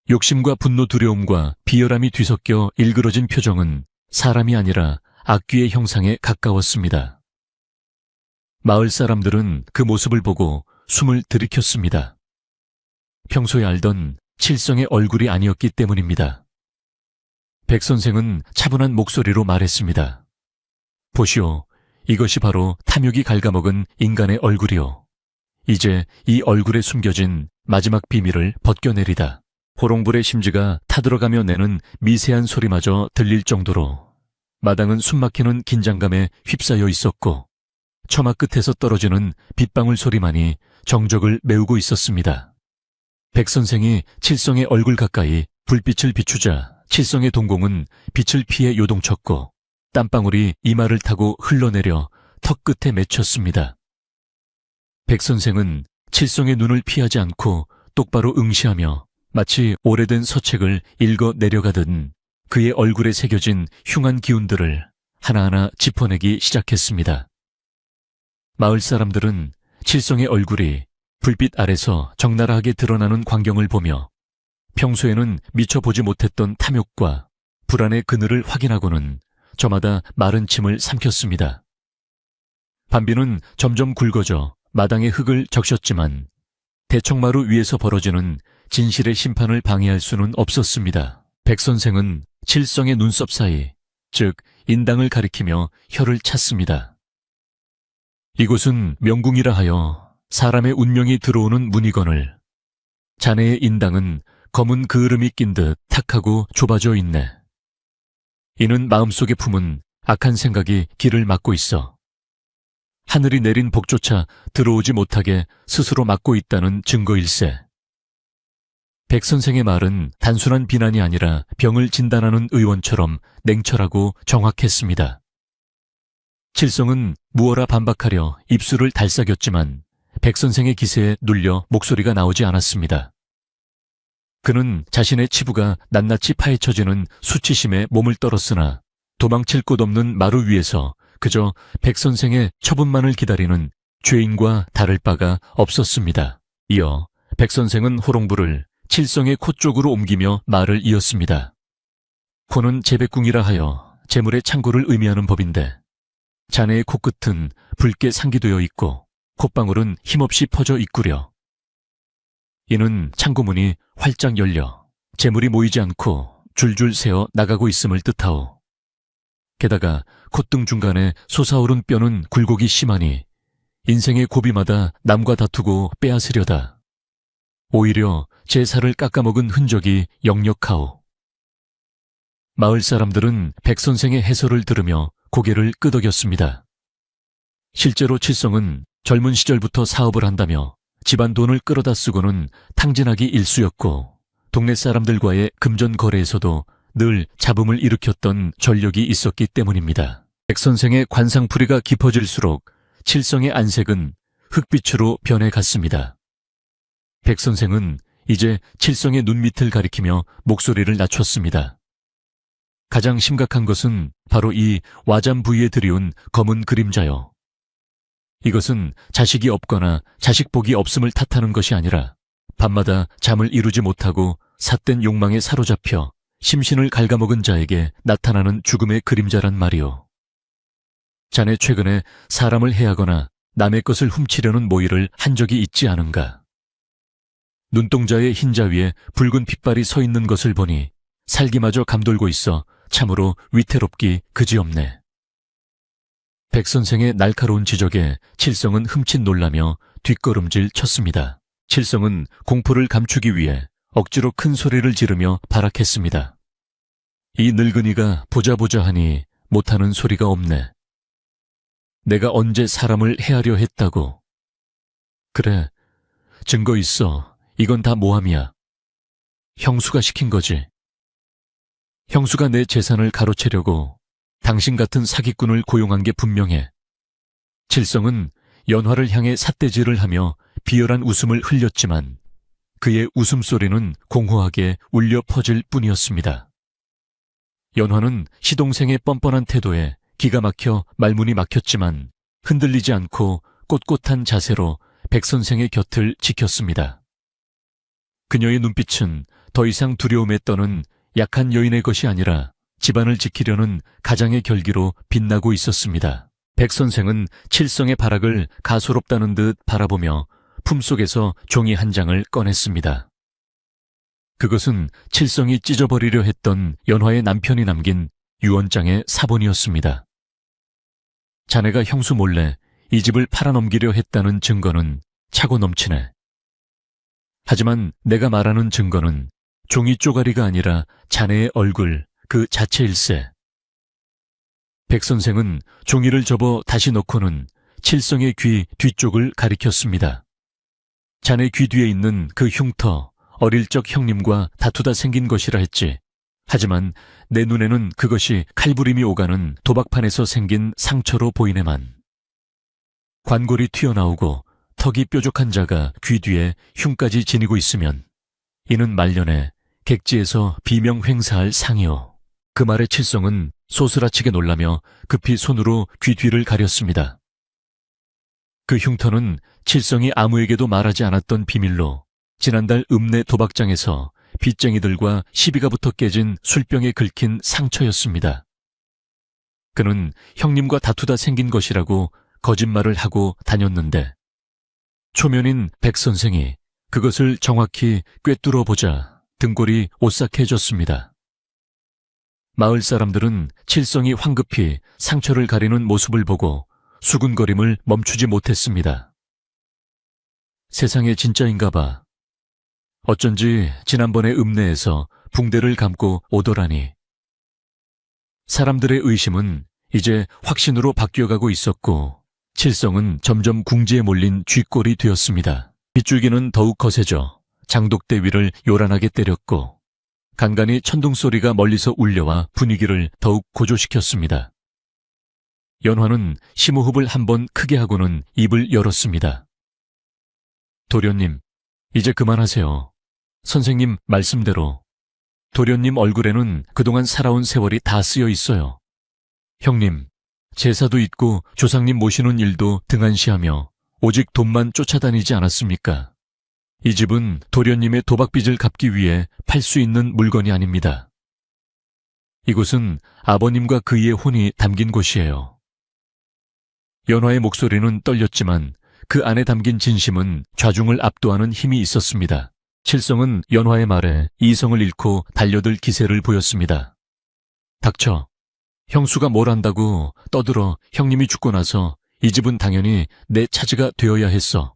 Speaker 1: 욕심과 분노, 두려움과 비열함이 뒤섞여 일그러진 표정은 사람이 아니라 악귀의 형상에 가까웠습니다. 마을 사람들은 그 모습을 보고 숨을 들이켰습니다. 평소에 알던 칠성의 얼굴이 아니었기 때문입니다. 백 선생은 차분한 목소리로 말했습니다. 보시오, 이것이 바로 탐욕이 갉아먹은 인간의 얼굴이오. 이제 이 얼굴에 숨겨진 마지막 비밀을 벗겨내리다. 호롱불의 심지가 타들어가며 내는 미세한 소리마저 들릴 정도로 마당은 숨막히는 긴장감에 휩싸여 있었고 처마 끝에서 떨어지는 빗방울 소리만이 정적을 메우고 있었습니다. 백 선생이 칠성의 얼굴 가까이 불빛을 비추자 칠성의 동공은 빛을 피해 요동쳤고 땀방울이 이마를 타고 흘러내려 턱 끝에 맺혔습니다. 백 선생은 칠성의 눈을 피하지 않고 똑바로 응시하며 마치 오래된 서책을 읽어 내려가듯 그의 얼굴에 새겨진 흉한 기운들을 하나하나 짚어내기 시작했습니다. 마을 사람들은 칠성의 얼굴이 불빛 아래서 적나라하게 드러나는 광경을 보며 평소에는 미처 보지 못했던 탐욕과 불안의 그늘을 확인하고는 저마다 마른 침을 삼켰습니다. 밤비는 점점 굵어져 마당의 흙을 적셨지만 대청마루 위에서 벌어지는 진실의 심판을 방해할 수는 없었습니다. 백 선생은 칠성의 눈썹 사이, 즉 인당을 가리키며 혀를 찼습니다. 이곳은 명궁이라 하여 사람의 운명이 들어오는 문이건을 자네의 인당은 검은 그을음이 낀 듯 탁하고 좁아져 있네. 이는 마음속에 품은 악한 생각이 길을 막고 있어. 하늘이 내린 복조차 들어오지 못하게 스스로 막고 있다는 증거일세. 백 선생의 말은 단순한 비난이 아니라 병을 진단하는 의원처럼 냉철하고 정확했습니다. 칠성은 무어라 반박하려 입술을 달싹였지만 백 선생의 기세에 눌려 목소리가 나오지 않았습니다. 그는 자신의 치부가 낱낱이 파헤쳐지는 수치심에 몸을 떨었으나 도망칠 곳 없는 마루 위에서 그저 백 선생의 처분만을 기다리는 죄인과 다를 바가 없었습니다. 이어 백 선생은 호롱불을 칠성의 코 쪽으로 옮기며 말을 이었습니다. 코는 제백궁이라 하여 재물의 창고를 의미하는 법인데 자네의 코끝은 붉게 상기되어 있고 콧방울은 힘없이 퍼져 있구려. 이는 창고문이 활짝 열려 재물이 모이지 않고 줄줄 새어 나가고 있음을 뜻하오. 게다가 콧등 중간에 솟아오른 뼈는 굴곡이 심하니 인생의 고비마다 남과 다투고 빼앗으려다. 오히려 제 살을 깎아먹은 흔적이 역력하오. 마을 사람들은 백 선생의 해설을 들으며 고개를 끄덕였습니다. 실제로 칠성은 젊은 시절부터 사업을 한다며 집안 돈을 끌어다 쓰고는 탕진하기 일쑤였고 동네 사람들과의 금전 거래에서도 늘 잡음을 일으켰던 전력이 있었기 때문입니다. 백 선생의 관상풀이가 깊어질수록 칠성의 안색은 흑빛으로 변해갔습니다. 백 선생은 이제 칠성의 눈밑을 가리키며 목소리를 낮췄습니다. 가장 심각한 것은 바로 이 와잠 부위에 들이운 검은 그림자요. 이것은 자식이 없거나 자식 복이 없음을 탓하는 것이 아니라 밤마다 잠을 이루지 못하고 삿된 욕망에 사로잡혀 심신을 갉아먹은 자에게 나타나는 죽음의 그림자란 말이오. 자네 최근에 사람을 해하거나 남의 것을 훔치려는 모의를 한 적이 있지 않은가? 눈동자의 흰자 위에 붉은 핏발이 서 있는 것을 보니 살기마저 감돌고 있어 참으로 위태롭기 그지없네. 백 선생의 날카로운 지적에 칠성은 흠칫 놀라며 뒷걸음질 쳤습니다. 칠성은 공포를 감추기 위해 억지로 큰 소리를 지르며 발악했습니다. 이 늙은이가 보자 하니 못하는 소리가 없네. 내가 언제 사람을 해하려 했다고. 그래, 증거 있어. 이건 다 모함이야. 형수가 시킨 거지. 형수가 내 재산을 가로채려고 당신 같은 사기꾼을 고용한 게 분명해. 칠성은 연화를 향해 삿대질을 하며 비열한 웃음을 흘렸지만 그의 웃음소리는 공허하게 울려 퍼질 뿐이었습니다. 연화는 시동생의 뻔뻔한 태도에 기가 막혀 말문이 막혔지만 흔들리지 않고 꼿꼿한 자세로 백 선생의 곁을 지켰습니다. 그녀의 눈빛은 더 이상 두려움에 떠는 약한 여인의 것이 아니라 집안을 지키려는 가장의 결기로 빛나고 있었습니다. 백 선생은 칠성의 발악을 가소롭다는 듯 바라보며 품속에서 종이 한 장을 꺼냈습니다. 그것은 칠성이 찢어버리려 했던 연화의 남편이 남긴 유언장의 사본이었습니다. 자네가 형수 몰래 이 집을 팔아넘기려 했다는 증거는 차고 넘치네. 하지만 내가 말하는 증거는 종이 쪼가리가 아니라 자네의 얼굴 그 자체일세. 백 선생은 종이를 접어 다시 넣고는 칠성의 귀 뒤쪽을 가리켰습니다. 자네 귀 뒤에 있는 그 흉터, 어릴 적 형님과 다투다 생긴 것이라 했지. 하지만 내 눈에는 그것이 칼부림이 오가는 도박판에서 생긴 상처로 보이네만. 관골이 튀어나오고 턱이 뾰족한 자가 귀 뒤에 흉까지 지니고 있으면 이는 말년에 객지에서 비명 횡사할 상이요. 그 말에 칠성은 소스라치게 놀라며 급히 손으로 귀 뒤를 가렸습니다. 그 흉터는 칠성이 아무에게도 말하지 않았던 비밀로 지난달 읍내 도박장에서 빚쟁이들과 시비가 붙어 깨진 술병에 긁힌 상처였습니다. 그는 형님과 다투다 생긴 것이라고 거짓말을 하고 다녔는데 초면인 백 선생이 그것을 정확히 꿰뚫어 보자 등골이 오싹해졌습니다. 마을 사람들은 칠성이 황급히 상처를 가리는 모습을 보고 수군거림을 멈추지 못했습니다. 세상에 진짜인가 봐. 어쩐지 지난번에 읍내에서 붕대를 감고 오더라니. 사람들의 의심은 이제 확신으로 바뀌어가고 있었고 칠성은 점점 궁지에 몰린 쥐꼴이 되었습니다. 빗줄기는 더욱 거세져 장독대 위를 요란하게 때렸고 간간히 천둥소리가 멀리서 울려와 분위기를 더욱 고조시켰습니다. 연화는 심호흡을 한번 크게 하고는 입을 열었습니다. 도련님, 이제 그만하세요. 선생님 말씀대로. 도련님 얼굴에는 그동안 살아온 세월이 다 쓰여 있어요. 형님, 제사도 있고 조상님 모시는 일도 등한시하며 오직 돈만 쫓아다니지 않았습니까? 이 집은 도련님의 도박빚을 갚기 위해 팔 수 있는 물건이 아닙니다. 이곳은 아버님과 그이의 혼이 담긴 곳이에요. 연화의 목소리는 떨렸지만 그 안에 담긴 진심은 좌중을 압도하는 힘이 있었습니다. 칠성은 연화의 말에 이성을 잃고 달려들 기세를 보였습니다. 닥쳐. 형수가 뭘 안다고 떠들어. 형님이 죽고 나서 이 집은 당연히 내 차지가 되어야 했어.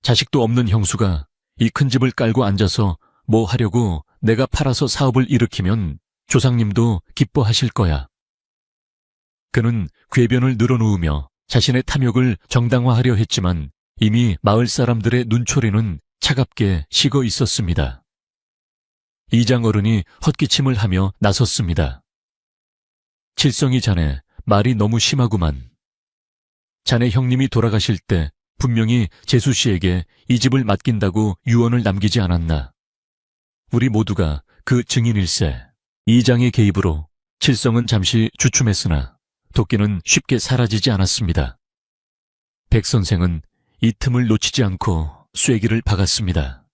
Speaker 1: 자식도 없는 형수가 이 큰 집을 깔고 앉아서 뭐 하려고 내가 팔아서 사업을 일으키면 조상님도 기뻐하실 거야. 그는 궤변을 늘어놓으며 자신의 탐욕을 정당화하려 했지만 이미 마을 사람들의 눈초리는 차갑게 식어 있었습니다. 이장 어른이 헛기침을 하며 나섰습니다. 칠성이 자네, 말이 너무 심하구만. 자네 형님이 돌아가실 때 분명히 재수 씨에게 이 집을 맡긴다고 유언을 남기지 않았나. 우리 모두가 그 증인일세. 이장의 개입으로 칠성은 잠시 주춤했으나 도끼는 쉽게 사라지지 않았습니다. 백 선생은 이 틈을 놓치지 않고 쐐기를 박았습니다.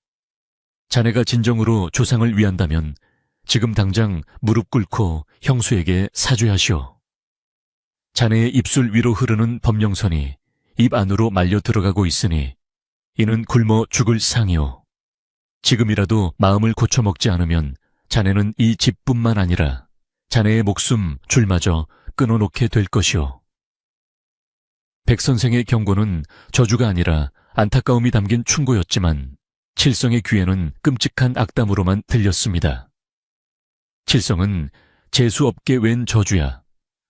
Speaker 1: 자네가 진정으로 조상을 위한다면 지금 당장 무릎 꿇고 형수에게 사죄하시오. 자네의 입술 위로 흐르는 법령선이 입 안으로 말려 들어가고 있으니 이는 굶어 죽을 상이오. 지금이라도 마음을 고쳐먹지 않으면 자네는 이 집뿐만 아니라 자네의 목숨 줄마저 끊어놓게 될 것이오. 백 선생의 경고는 저주가 아니라 안타까움이 담긴 충고였지만 칠성의 귀에는 끔찍한 악담으로만 들렸습니다. 칠성은 재수 없게 웬 저주야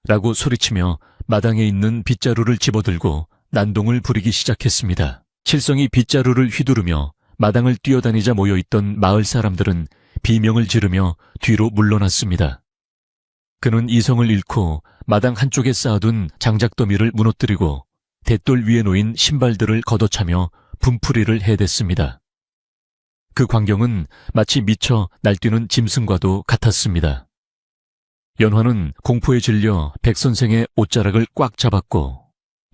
Speaker 1: 라고 소리치며 마당에 있는 빗자루를 집어들고 난동을 부리기 시작했습니다. 칠성이 빗자루를 휘두르며 마당을 뛰어다니자 모여있던 마을 사람들은 비명을 지르며 뒤로 물러났습니다. 그는 이성을 잃고 마당 한쪽에 쌓아둔 장작더미를 무너뜨리고 돛돌 위에 놓인 신발들을 걷어차며 분풀이를 해댔습니다. 그 광경은 마치 미쳐 날뛰는 짐승과도 같았습니다. 연화는 공포에 질려 백 선생의 옷자락을 꽉 잡았고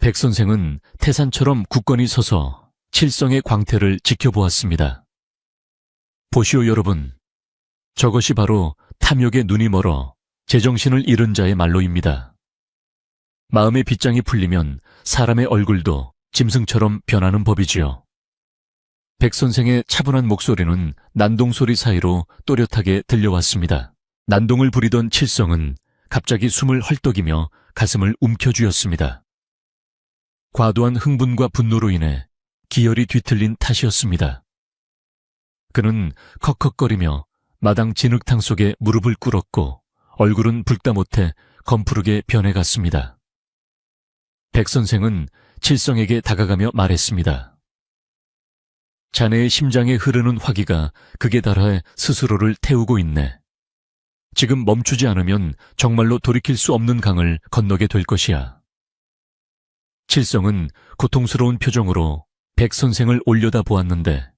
Speaker 1: 백 선생은 태산처럼 굳건히 서서 칠성의 광태를 지켜보았습니다. 보시오 여러분, 저것이 바로 탐욕에 눈이 멀어 제정신을 잃은 자의 말로입니다. 마음의 빗장이 풀리면 사람의 얼굴도 짐승처럼 변하는 법이지요. 백 선생의 차분한 목소리는 난동소리 사이로 또렷하게 들려왔습니다. 난동을 부리던 칠성은 갑자기 숨을 헐떡이며 가슴을 움켜쥐었습니다. 과도한 흥분과 분노로 인해 기혈이 뒤틀린 탓이었습니다. 그는 컥컥거리며 마당 진흙탕 속에 무릎을 꿇었고 얼굴은 붉다 못해 검푸르게 변해갔습니다. 백 선생은 칠성에게 다가가며 말했습니다. 자네의 심장에 흐르는 화기가 극에 달해 스스로를 태우고 있네. 지금 멈추지 않으면 정말로 돌이킬 수 없는 강을 건너게 될 것이야. 칠성은 고통스러운 표정으로 백 선생을 올려다보았는데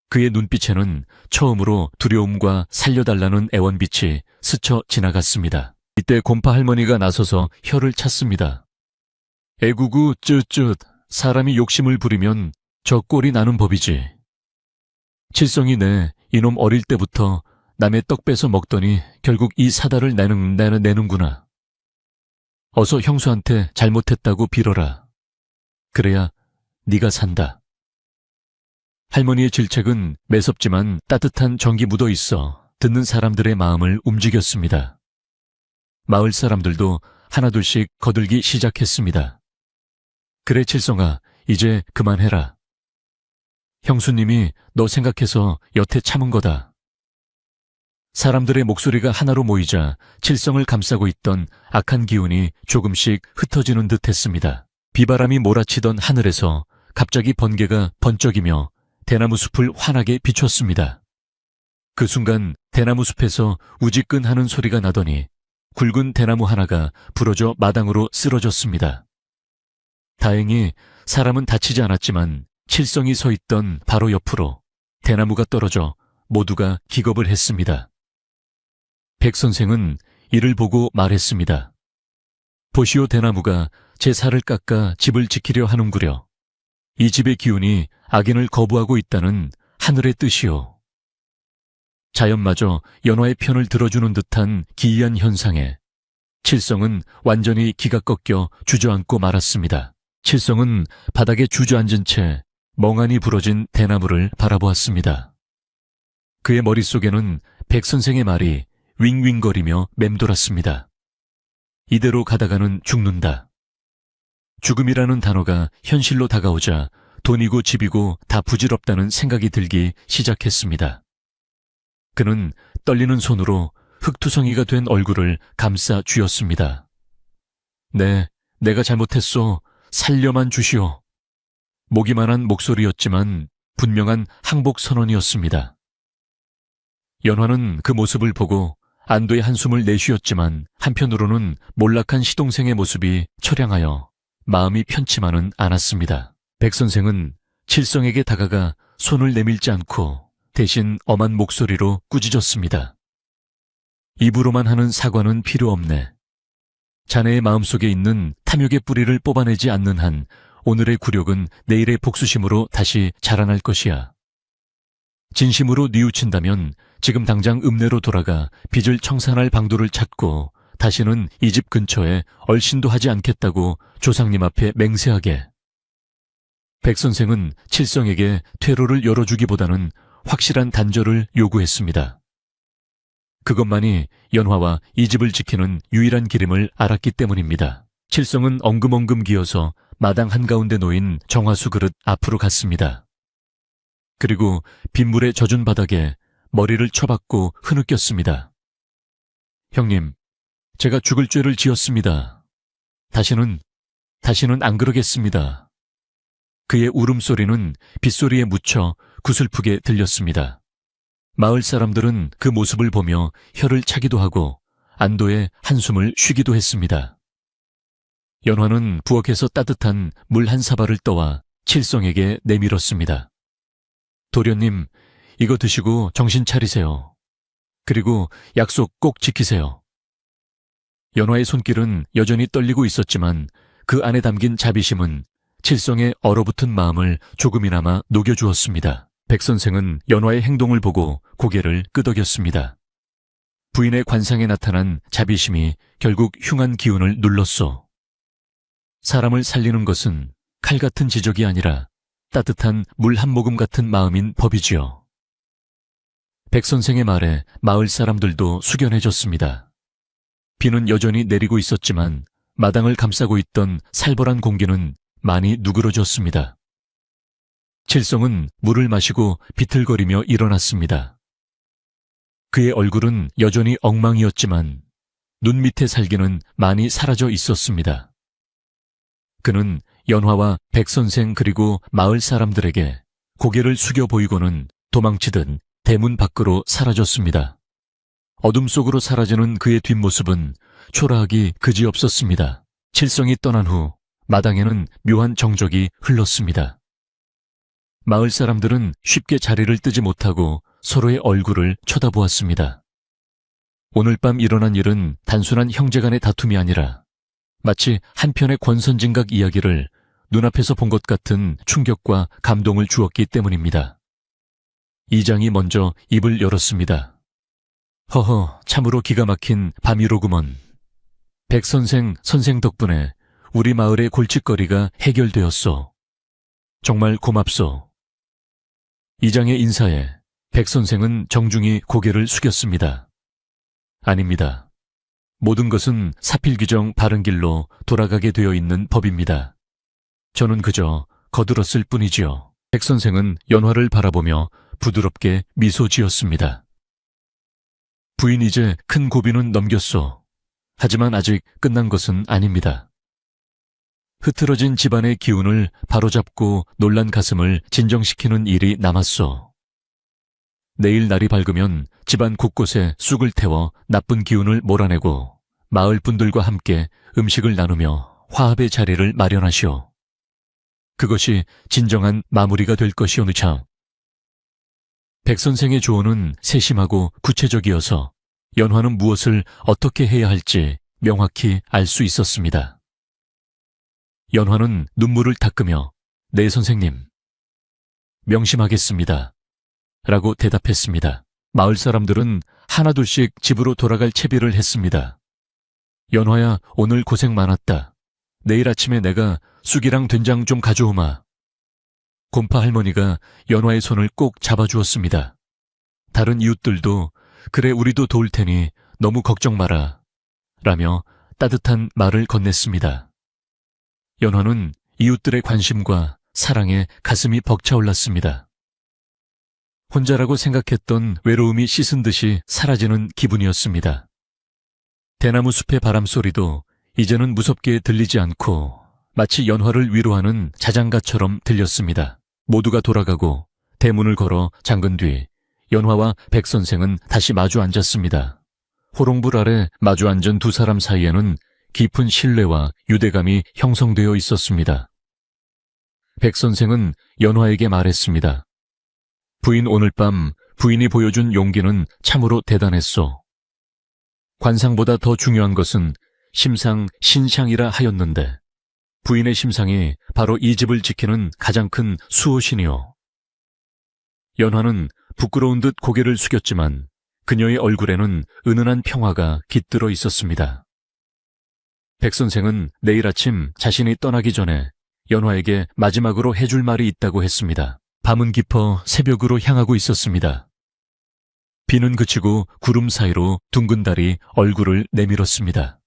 Speaker 1: 그의 눈빛에는 처음으로 두려움과 살려달라는 애원빛이 스쳐 지나갔습니다. 이때 곰파 할머니가 나서서 혀를 찼습니다. 애구구 쯧쯧, 사람이 욕심을 부리면 저 꼴이 나는 법이지. 칠성이 내 이놈 어릴 때부터 남의 떡 뺏어 먹더니 결국 이 사달을 내는구나. 어서 형수한테 잘못했다고 빌어라. 그래야 네가 산다. 할머니의 질책은 매섭지만 따뜻한 정이 묻어 있어 듣는 사람들의 마음을 움직였습니다. 마을 사람들도 하나둘씩 거들기 시작했습니다. 그래 칠성아, 이제 그만해라. 형수님이 너 생각해서 여태 참은 거다. 사람들의 목소리가 하나로 모이자 칠성을 감싸고 있던 악한 기운이 조금씩 흩어지는 듯 했습니다. 비바람이 몰아치던 하늘에서 갑자기 번개가 번쩍이며 대나무 숲을 환하게 비췄습니다. 그 순간 대나무 숲에서 우지끈하는 소리가 나더니 굵은 대나무 하나가 부러져 마당으로 쓰러졌습니다. 다행히 사람은 다치지 않았지만 칠성이 서 있던 바로 옆으로 대나무가 떨어져 모두가 기겁을 했습니다. 백 선생은 이를 보고 말했습니다. 보시오, 대나무가 제 살을 깎아 집을 지키려 하는구려. 이 집의 기운이 악인을 거부하고 있다는 하늘의 뜻이오. 자연마저 연화의 편을 들어주는 듯한 기이한 현상에 칠성은 완전히 기가 꺾여 주저앉고 말았습니다. 칠성은 바닥에 주저앉은 채 멍하니 부러진 대나무를 바라보았습니다. 그의 머릿속에는 백 선생의 말이 윙윙거리며 맴돌았습니다. 이대로 가다가는 죽는다. 죽음이라는 단어가 현실로 다가오자 돈이고 집이고 다 부질없다는 생각이 들기 시작했습니다. 그는 떨리는 손으로 흙투성이가 된 얼굴을 감싸 쥐었습니다. 네, 내가 잘못했소. 살려만 주시오. 목이만한 목소리였지만 분명한 항복 선언이었습니다. 연화는 그 모습을 보고 안도의 한숨을 내쉬었지만 한편으로는 몰락한 시동생의 모습이 처량하여 마음이 편치만은 않았습니다. 백 선생은 칠성에게 다가가 손을 내밀지 않고 대신 엄한 목소리로 꾸짖었습니다. 입으로만 하는 사과는 필요 없네. 자네의 마음속에 있는 탐욕의 뿌리를 뽑아내지 않는 한 오늘의 굴욕은 내일의 복수심으로 다시 자라날 것이야. 진심으로 뉘우친다면 지금 당장 읍내로 돌아가 빚을 청산할 방도를 찾고 다시는 이 집 근처에 얼씬도 하지 않겠다고 조상님 앞에 맹세하게. 백 선생은 칠성에게 퇴로를 열어주기보다는 확실한 단절을 요구했습니다. 그것만이 연화와 이 집을 지키는 유일한 길임을 알았기 때문입니다. 칠성은 엉금엉금 기어서 마당 한가운데 놓인 정화수 그릇 앞으로 갔습니다. 그리고 빗물에 젖은 바닥에 머리를 쳐박고 흐느꼈습니다. 형님, 제가 죽을 죄를 지었습니다. 다시는 안 그러겠습니다. 그의 울음소리는 빗소리에 묻혀 구슬프게 들렸습니다. 마을 사람들은 그 모습을 보며 혀를 차기도 하고 안도의 한숨을 쉬기도 했습니다. 연화는 부엌에서 따뜻한 물 한 사발을 떠와 칠성에게 내밀었습니다. 도련님, 이거 드시고 정신 차리세요. 그리고 약속 꼭 지키세요. 연화의 손길은 여전히 떨리고 있었지만 그 안에 담긴 자비심은 칠성의 얼어붙은 마음을 조금이나마 녹여주었습니다. 백 선생은 연화의 행동을 보고 고개를 끄덕였습니다. 부인의 관상에 나타난 자비심이 결국 흉한 기운을 눌렀소. 사람을 살리는 것은 칼 같은 지적이 아니라 따뜻한 물 한 모금 같은 마음인 법이지요. 백 선생의 말에 마을 사람들도 숙연해졌습니다. 비는 여전히 내리고 있었지만 마당을 감싸고 있던 살벌한 공기는 많이 누그러졌습니다. 칠성은 물을 마시고 비틀거리며 일어났습니다. 그의 얼굴은 여전히 엉망이었지만 눈 밑의 살기는 많이 사라져 있었습니다. 그는 연화와 백 선생 그리고 마을 사람들에게 고개를 숙여 보이고는 도망치듯 대문 밖으로 사라졌습니다. 어둠 속으로 사라지는 그의 뒷모습은 초라하기 그지없었습니다. 칠성이 떠난 후 마당에는 묘한 정적이 흘렀습니다. 마을 사람들은 쉽게 자리를 뜨지 못하고 서로의 얼굴을 쳐다보았습니다. 오늘 밤 일어난 일은 단순한 형제간의 다툼이 아니라 마치 한편의 권선징각 이야기를 눈앞에서 본 것 같은 충격과 감동을 주었기 때문입니다. 이장이 먼저 입을 열었습니다. 허허, 참으로 기가 막힌 밤이로구먼. 백 선생 덕분에 우리 마을의 골칫거리가 해결되었소. 정말 고맙소. 이장의 인사에 백 선생은 정중히 고개를 숙였습니다. 아닙니다. 모든 것은 사필규정 바른 길로 돌아가게 되어 있는 법입니다. 저는 그저 거들었을 뿐이지요. 백 선생은 연화를 바라보며 부드럽게 미소 지었습니다. 부인 이제 큰 고비는 넘겼소. 하지만 아직 끝난 것은 아닙니다. 흐트러진 집안의 기운을 바로잡고 놀란 가슴을 진정시키는 일이 남았소. 내일 날이 밝으면 집안 곳곳에 쑥을 태워 나쁜 기운을 몰아내고 마을 분들과 함께 음식을 나누며 화합의 자리를 마련하시오. 그것이 진정한 마무리가 될 것이오 누차. 백 선생의 조언은 세심하고 구체적이어서 연화는 무엇을 어떻게 해야 할지 명확히 알 수 있었습니다. 연화는 눈물을 닦으며 네 선생님, 명심하겠습니다. 라고 대답했습니다. 마을 사람들은 하나둘씩 집으로 돌아갈 채비를 했습니다. 연화야, 오늘 고생 많았다. 내일 아침에 내가 쑥이랑 된장 좀 가져오마. 곰파 할머니가 연화의 손을 꼭 잡아주었습니다. 다른 이웃들도 그래 우리도 도울 테니 너무 걱정 마라. 라며 따뜻한 말을 건넸습니다. 연화는 이웃들의 관심과 사랑에 가슴이 벅차올랐습니다. 혼자라고 생각했던 외로움이 씻은 듯이 사라지는 기분이었습니다. 대나무 숲의 바람소리도 이제는 무섭게 들리지 않고 마치 연화를 위로하는 자장가처럼 들렸습니다. 모두가 돌아가고 대문을 걸어 잠근 뒤 연화와 백 선생은 다시 마주 앉았습니다. 호롱불 아래 마주 앉은 두 사람 사이에는 깊은 신뢰와 유대감이 형성되어 있었습니다. 백 선생은 연화에게 말했습니다. 부인 오늘 밤 부인이 보여준 용기는 참으로 대단했소. 관상보다 더 중요한 것은 심상 신상이라 하였는데 부인의 심상이 바로 이 집을 지키는 가장 큰 수호신이오. 연화는 부끄러운 듯 고개를 숙였지만 그녀의 얼굴에는 은은한 평화가 깃들어 있었습니다. 백 선생은 내일 아침 자신이 떠나기 전에 연화에게 마지막으로 해줄 말이 있다고 했습니다. 밤은 깊어 새벽으로 향하고 있었습니다. 비는 그치고 구름 사이로 둥근 달이 얼굴을 내밀었습니다.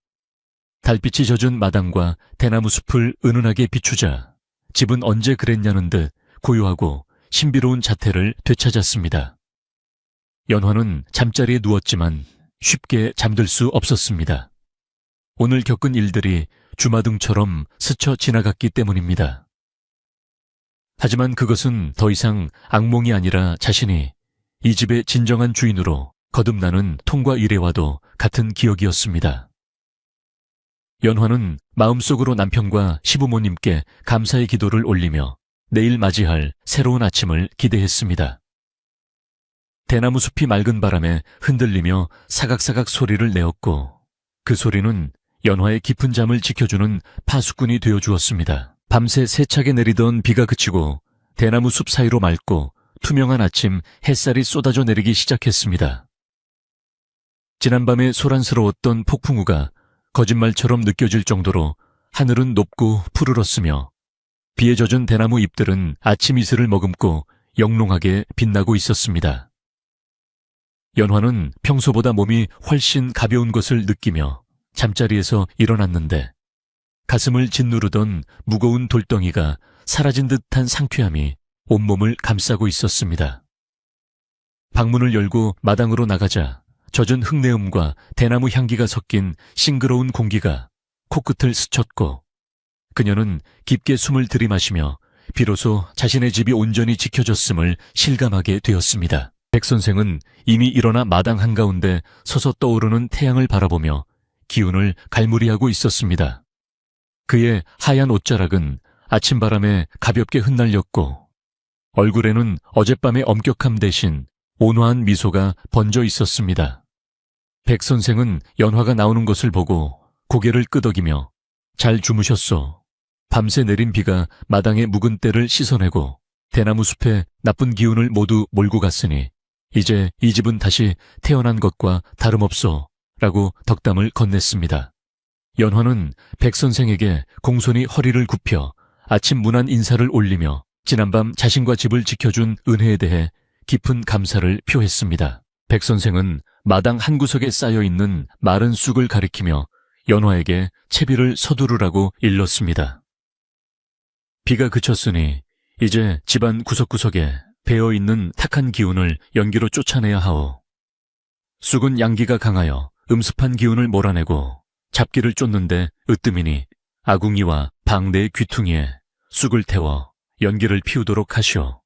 Speaker 1: 달빛이 젖은 마당과 대나무 숲을 은은하게 비추자 집은 언제 그랬냐는 듯 고요하고 신비로운 자태를 되찾았습니다. 연화는 잠자리에 누웠지만 쉽게 잠들 수 없었습니다. 오늘 겪은 일들이 주마등처럼 스쳐 지나갔기 때문입니다. 하지만 그것은 더 이상 악몽이 아니라 자신이 이 집의 진정한 주인으로 거듭나는 통과 이래와도 같은 기억이었습니다. 연화는 마음속으로 남편과 시부모님께 감사의 기도를 올리며 내일 맞이할 새로운 아침을 기대했습니다. 대나무 숲이 맑은 바람에 흔들리며 사각사각 소리를 내었고 그 소리는 연화의 깊은 잠을 지켜주는 파수꾼이 되어주었습니다. 밤새 세차게 내리던 비가 그치고 대나무 숲 사이로 맑고 투명한 아침 햇살이 쏟아져 내리기 시작했습니다. 지난밤에 소란스러웠던 폭풍우가 거짓말처럼 느껴질 정도로 하늘은 높고 푸르렀으며 비에 젖은 대나무 잎들은 아침 이슬을 머금고 영롱하게 빛나고 있었습니다. 연화는 평소보다 몸이 훨씬 가벼운 것을 느끼며 잠자리에서 일어났는데 가슴을 짓누르던 무거운 돌덩이가 사라진 듯한 상쾌함이 온몸을 감싸고 있었습니다. 방문을 열고 마당으로 나가자 젖은 흙내음과 대나무 향기가 섞인 싱그러운 공기가 코끝을 스쳤고 그녀는 깊게 숨을 들이마시며 비로소 자신의 집이 온전히 지켜졌음을 실감하게 되었습니다. 백 선생은 이미 일어나 마당 한가운데 서서 떠오르는 태양을 바라보며 기운을 갈무리하고 있었습니다. 그의 하얀 옷자락은 아침바람에 가볍게 흩날렸고 얼굴에는 어젯밤의 엄격함 대신 온화한 미소가 번져 있었습니다. 백 선생은 연화가 나오는 것을 보고 고개를 끄덕이며 잘 주무셨소. 밤새 내린 비가 마당의 묵은 때를 씻어내고 대나무 숲에 나쁜 기운을 모두 몰고 갔으니 이제 이 집은 다시 태어난 것과 다름없소 라고 덕담을 건넸습니다. 연화는 백 선생에게 공손히 허리를 굽혀 아침 문안 인사를 올리며 지난밤 자신과 집을 지켜준 은혜에 대해 깊은 감사를 표했습니다. 백 선생은 마당 한 구석에 쌓여있는 마른 쑥을 가리키며 연화에게 채비를 서두르라고 일렀습니다. 비가 그쳤으니 이제 집안 구석구석에 배어있는 탁한 기운을 연기로 쫓아내야 하오. 쑥은 양기가 강하여 음습한 기운을 몰아내고 잡기를 쫓는데 으뜸이니 아궁이와 방내의 귀퉁이에 쑥을 태워 연기를 피우도록 하시오.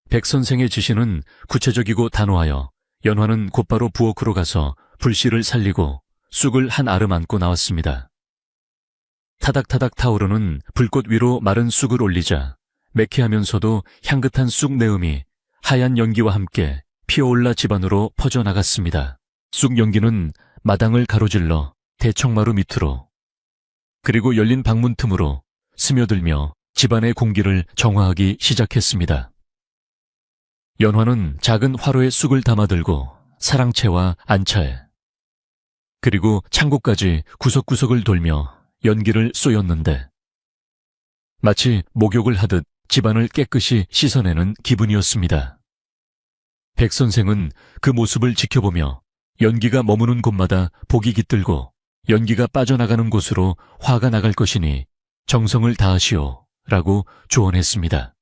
Speaker 1: 백 선생의 지시는 구체적이고 단호하여 연화는 곧바로 부엌으로 가서 불씨를 살리고 쑥을 한 알음 안고 나왔습니다. 타닥타닥 타오르는 불꽃 위로 마른 쑥을 올리자 매캐하면서도 향긋한 쑥 내음이 하얀 연기와 함께 피어올라 집안으로 퍼져나갔습니다. 쑥 연기는 마당을 가로질러 대청마루 밑으로 그리고 열린 방문 틈으로 스며들며 집안의 공기를 정화하기 시작했습니다. 연화는 작은 화로에 쑥을 담아들고 사랑채와 안차에 그리고 창고까지 구석구석을 돌며 연기를 쏘였는데 마치 목욕을 하듯 집안을 깨끗이 씻어내는 기분이었습니다. 백 선생은 그 모습을 지켜보며 연기가 머무는 곳마다 복이 깃들고 연기가 빠져나가는 곳으로 화가 나갈 것이니 정성을 다하시오 라고 조언했습니다.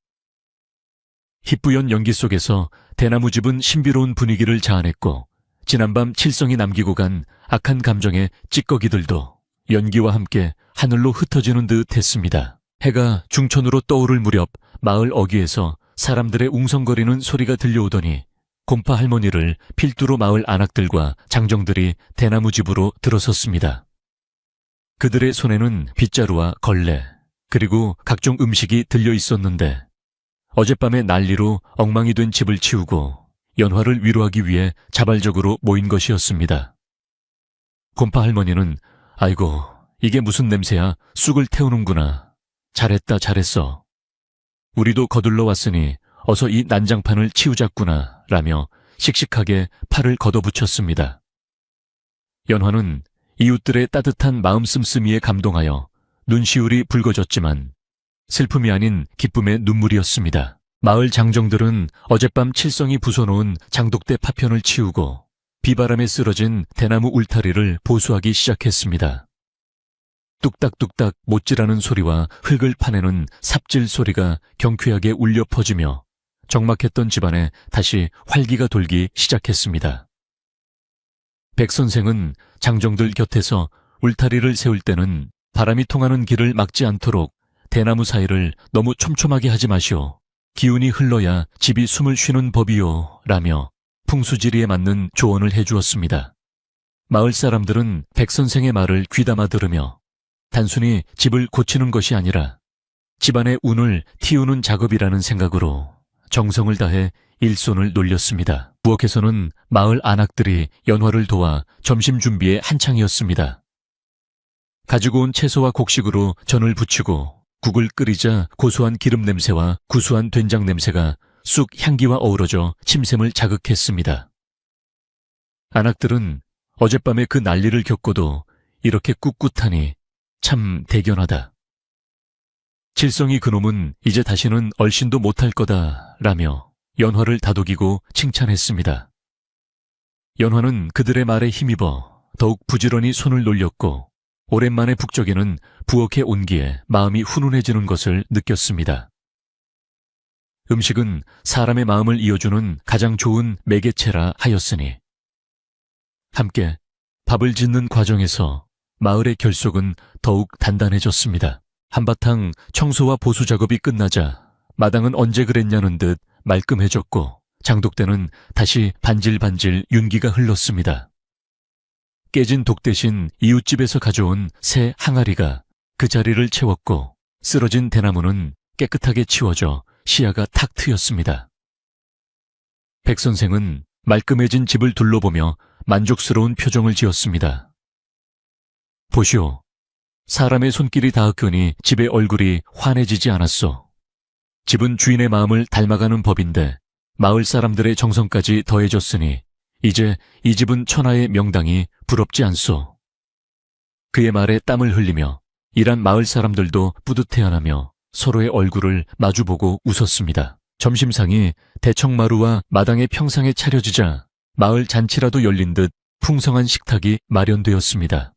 Speaker 1: 희뿌연 연기 속에서 대나무집은 신비로운 분위기를 자아냈고 지난밤 칠성이 남기고 간 악한 감정의 찌꺼기들도 연기와 함께 하늘로 흩어지는 듯 했습니다. 해가 중천으로 떠오를 무렵 마을 어귀에서 사람들의 웅성거리는 소리가 들려오더니 곰파 할머니를 필두로 마을 안악들과 장정들이 대나무집으로 들어섰습니다. 그들의 손에는 빗자루와 걸레 그리고 각종 음식이 들려 있었는데 어젯밤의 난리로 엉망이 된 집을 치우고 연화를 위로하기 위해 자발적으로 모인 것이었습니다. 곰파 할머니는 아이고 이게 무슨 냄새야, 쑥을 태우는구나. 잘했다 잘했어. 우리도 거들러 왔으니 어서 이 난장판을 치우자꾸나 라며 씩씩하게 팔을 걷어붙였습니다. 연화는 이웃들의 따뜻한 마음 씀씀이에 감동하여 눈시울이 붉어졌지만 슬픔이 아닌 기쁨의 눈물이었습니다. 마을 장정들은 어젯밤 칠성이 부숴놓은 장독대 파편을 치우고 비바람에 쓰러진 대나무 울타리를 보수하기 시작했습니다. 뚝딱뚝딱 못질하는 소리와 흙을 파내는 삽질 소리가 경쾌하게 울려 퍼지며 적막했던 집안에 다시 활기가 돌기 시작했습니다. 백 선생은 장정들 곁에서 울타리를 세울 때는 바람이 통하는 길을 막지 않도록 대나무 사이를 너무 촘촘하게 하지 마시오. 기운이 흘러야 집이 숨을 쉬는 법이요. 라며 풍수지리에 맞는 조언을 해주었습니다. 마을 사람들은 백 선생의 말을 귀담아 들으며 단순히 집을 고치는 것이 아니라 집안의 운을 틔우는 작업이라는 생각으로 정성을 다해 일손을 놀렸습니다. 부엌에서는 마을 안악들이 연화를 도와 점심 준비에 한창이었습니다. 가지고 온 채소와 곡식으로 전을 부치고 국을 끓이자 고소한 기름 냄새와 구수한 된장 냄새가 쑥 향기와 어우러져 침샘을 자극했습니다. 안악들은 어젯밤에 그 난리를 겪고도 이렇게 꿋꿋하니 참 대견하다. 칠성이 그놈은 이제 다시는 얼씬도 못할 거다 라며 연화를 다독이고 칭찬했습니다. 연화는 그들의 말에 힘입어 더욱 부지런히 손을 놀렸고 오랜만에 북적이는 부엌에 온기에 마음이 훈훈해지는 것을 느꼈습니다. 음식은 사람의 마음을 이어주는 가장 좋은 매개체라 하였으니 함께 밥을 짓는 과정에서 마을의 결속은 더욱 단단해졌습니다. 한바탕 청소와 보수 작업이 끝나자 마당은 언제 그랬냐는 듯 말끔해졌고 장독대는 다시 반질반질 윤기가 흘렀습니다. 깨진 독 대신 이웃집에서 가져온 새 항아리가 그 자리를 채웠고 쓰러진 대나무는 깨끗하게 치워져 시야가 탁 트였습니다. 백 선생은 말끔해진 집을 둘러보며 만족스러운 표정을 지었습니다. 보시오. 사람의 손길이 닿았거니 집의 얼굴이 환해지지 않았소. 집은 주인의 마음을 닮아가는 법인데 마을 사람들의 정성까지 더해졌으니 이제 이 집은 천하의 명당이 부럽지 않소. 그의 말에 땀을 흘리며 일한 마을 사람들도 뿌듯해하며 서로의 얼굴을 마주보고 웃었습니다. 점심상이 대청마루와 마당의 평상에 차려지자 마을 잔치라도 열린 듯 풍성한 식탁이 마련되었습니다.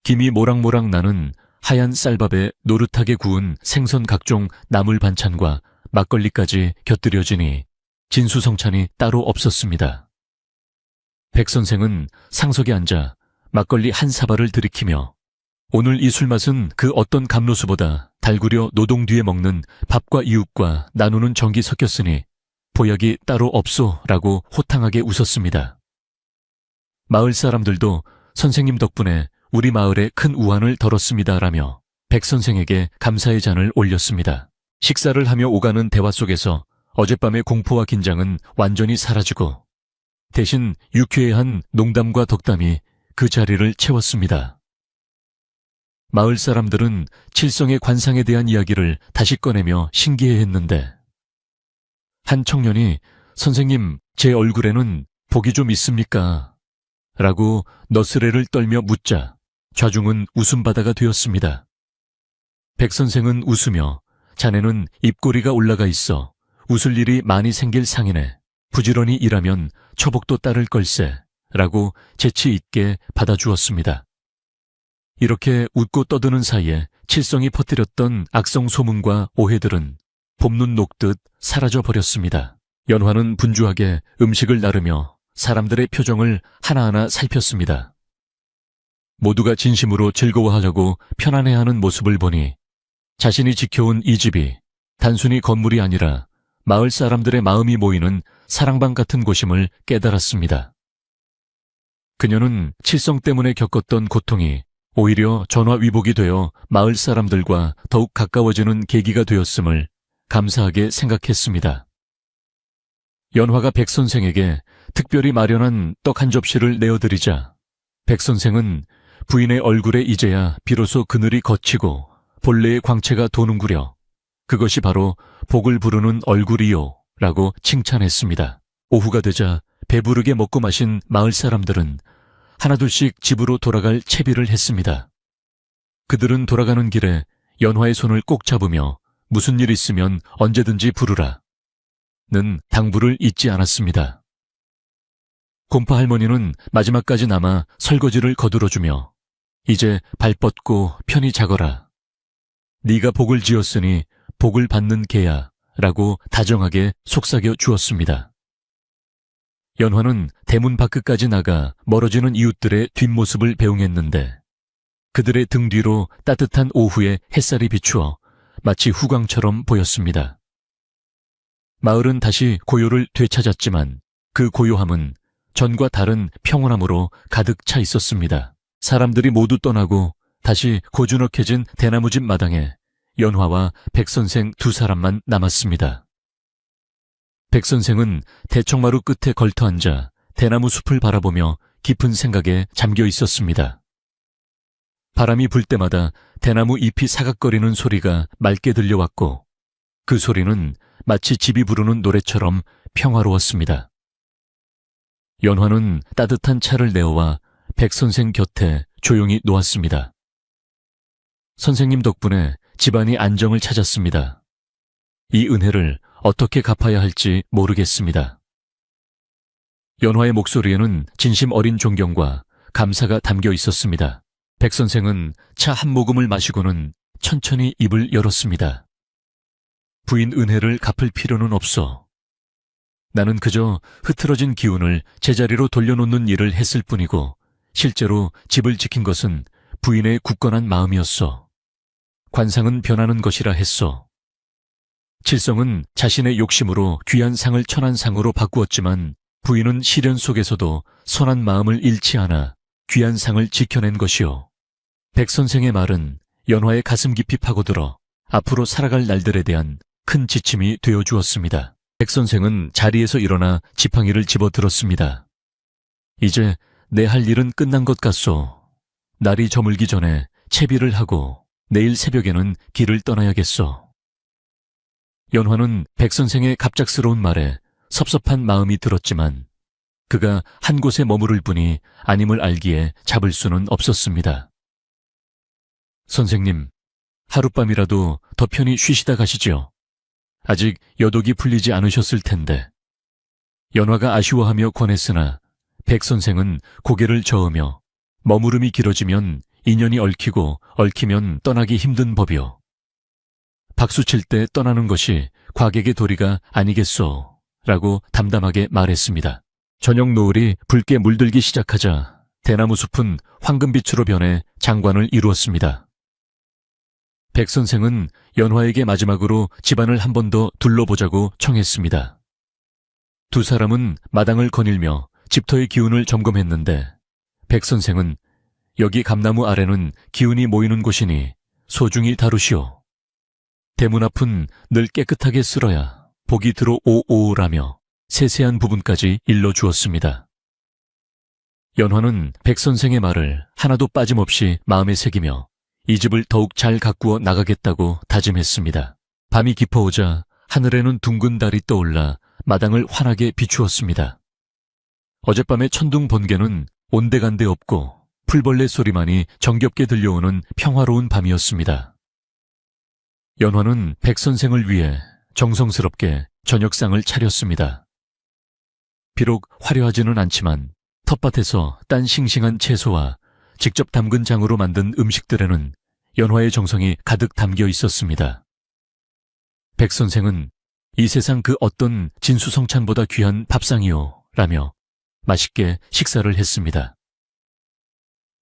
Speaker 1: 김이 모락모락 나는 하얀 쌀밥에 노릇하게 구운 생선 각종 나물 반찬과 막걸리까지 곁들여지니 진수성찬이 따로 없었습니다. 백 선생은 상석에 앉아 막걸리 한 사발을 들이키며 오늘 이 술맛은 그 어떤 감로수보다 달구려 노동 뒤에 먹는 밥과 이웃과 나누는 정이 섞였으니 보약이 따로 없소라고 호탕하게 웃었습니다. 마을 사람들도 선생님 덕분에 우리 마을에 큰 우환을 덜었습니다라며 백 선생에게 감사의 잔을 올렸습니다. 식사를 하며 오가는 대화 속에서 어젯밤의 공포와 긴장은 완전히 사라지고 대신 유쾌한 농담과 덕담이 그 자리를 채웠습니다. 마을 사람들은 칠성의 관상에 대한 이야기를 다시 꺼내며 신기해했는데 한 청년이 선생님 제 얼굴에는 복이 좀 있습니까? 라고 너스레를 떨며 묻자 좌중은 웃음바다가 되었습니다. 백 선생은 웃으며 자네는 입꼬리가 올라가 있어 웃을 일이 많이 생길 상이네. 부지런히 일하면 처복도 따를 걸세. 라고 재치 있게 받아주었습니다. 이렇게 웃고 떠드는 사이에 칠성이 퍼뜨렸던 악성 소문과 오해들은 봄눈 녹듯 사라져 버렸습니다. 연화는 분주하게 음식을 나르며 사람들의 표정을 하나하나 살폈습니다. 모두가 진심으로 즐거워하려고 편안해하는 모습을 보니 자신이 지켜온 이 집이 단순히 건물이 아니라 마을 사람들의 마음이 모이는 사랑방 같은 곳임을 깨달았습니다. 그녀는 칠성 때문에 겪었던 고통이 오히려 전화위복이 되어 마을 사람들과 더욱 가까워지는 계기가 되었음을 감사하게 생각했습니다. 연화가 백 선생에게 특별히 마련한 떡 한 접시를 내어드리자 백 선생은 부인의 얼굴에 이제야 비로소 그늘이 걷히고 본래의 광채가 도는구려. 그것이 바로 복을 부르는 얼굴이요 라고 칭찬했습니다. 오후가 되자 배부르게 먹고 마신 마을 사람들은 하나둘씩 집으로 돌아갈 채비를 했습니다. 그들은 돌아가는 길에 연화의 손을 꼭 잡으며 무슨 일 있으면 언제든지 부르라. 는 당부를 잊지 않았습니다. 곰파 할머니는 마지막까지 남아 설거지를 거들어주며 이제 발 뻗고 편히 자거라. 네가 복을 지었으니 복을 받는 개야 라고 다정하게 속삭여 주었습니다. 연화는 대문 밖까지 나가 멀어지는 이웃들의 뒷모습을 배웅했는데 그들의 등 뒤로 따뜻한 오후의 햇살이 비추어 마치 후광처럼 보였습니다. 마을은 다시 고요를 되찾았지만 그 고요함은 전과 다른 평온함으로 가득 차 있었습니다. 사람들이 모두 떠나고 다시 고즈넉해진 대나무집 마당에 연화와 백선생 두 사람만 남았습니다. 백선생은 대청마루 끝에 걸터앉아 대나무 숲을 바라보며 깊은 생각에 잠겨 있었습니다. 바람이 불 때마다 대나무 잎이 사각거리는 소리가 맑게 들려왔고 그 소리는 마치 집이 부르는 노래처럼 평화로웠습니다. 연화는 따뜻한 차를 내어와 백선생 곁에 조용히 놓았습니다. 선생님 덕분에 집안이 안정을 찾았습니다. 이 은혜를 어떻게 갚아야 할지 모르겠습니다. 연화의 목소리에는 진심 어린 존경과 감사가 담겨 있었습니다. 백선생은 차 한 모금을 마시고는 천천히 입을 열었습니다. 부인 은혜를 갚을 필요는 없어. 나는 그저 흐트러진 기운을 제자리로 돌려놓는 일을 했을 뿐이고 실제로 집을 지킨 것은 부인의 굳건한 마음이었어. 관상은 변하는 것이라 했어. 칠성은 자신의 욕심으로 귀한 상을 천한 상으로 바꾸었지만 부인은 시련 속에서도 선한 마음을 잃지 않아 귀한 상을 지켜낸 것이요. 백선생의 말은 연화의 가슴 깊이 파고들어 앞으로 살아갈 날들에 대한 큰 지침이 되어주었습니다. 백선생은 자리에서 일어나 지팡이를 집어들었습니다. 이제 내 할 일은 끝난 것 같소. 날이 저물기 전에 채비를 하고 내일 새벽에는 길을 떠나야겠소. 연화는 백선생의 갑작스러운 말에 섭섭한 마음이 들었지만 그가 한 곳에 머무를 뿐이 아님을 알기에 잡을 수는 없었습니다. 선생님, 하룻밤이라도 더 편히 쉬시다 가시죠. 아직 여독이 풀리지 않으셨을 텐데. 연화가 아쉬워하며 권했으나 백선생은 고개를 저으며 머무름이 길어지면 인연이 얽히고 얽히면 떠나기 힘든 법이요. 박수 칠 때 떠나는 것이 과객의 도리가 아니겠소 라고 담담하게 말했습니다. 저녁 노을이 붉게 물들기 시작하자 대나무 숲은 황금빛으로 변해 장관을 이루었습니다. 백선생은 연화에게 마지막으로 집안을 한 번 더 둘러보자고 청했습니다. 두 사람은 마당을 거닐며 집터의 기운을 점검했는데 백선생은 여기 감나무 아래는 기운이 모이는 곳이니 소중히 다루시오. 대문 앞은 늘 깨끗하게 쓸어야 복이 들어오오라며 세세한 부분까지 일러주었습니다. 연화는 백선생의 말을 하나도 빠짐없이 마음에 새기며 이 집을 더욱 잘 가꾸어 나가겠다고 다짐했습니다. 밤이 깊어오자 하늘에는 둥근 달이 떠올라 마당을 환하게 비추었습니다. 어젯밤의 천둥 번개는 온데간데 없고 풀벌레 소리만이 정겹게 들려오는 평화로운 밤이었습니다. 연화는 백선생을 위해 정성스럽게 저녁상을 차렸습니다. 비록 화려하지는 않지만 텃밭에서 딴 싱싱한 채소와 직접 담근 장으로 만든 음식들에는 연화의 정성이 가득 담겨 있었습니다. 백선생은 이 세상 그 어떤 진수성찬보다 귀한 밥상이요 라며 맛있게 식사를 했습니다.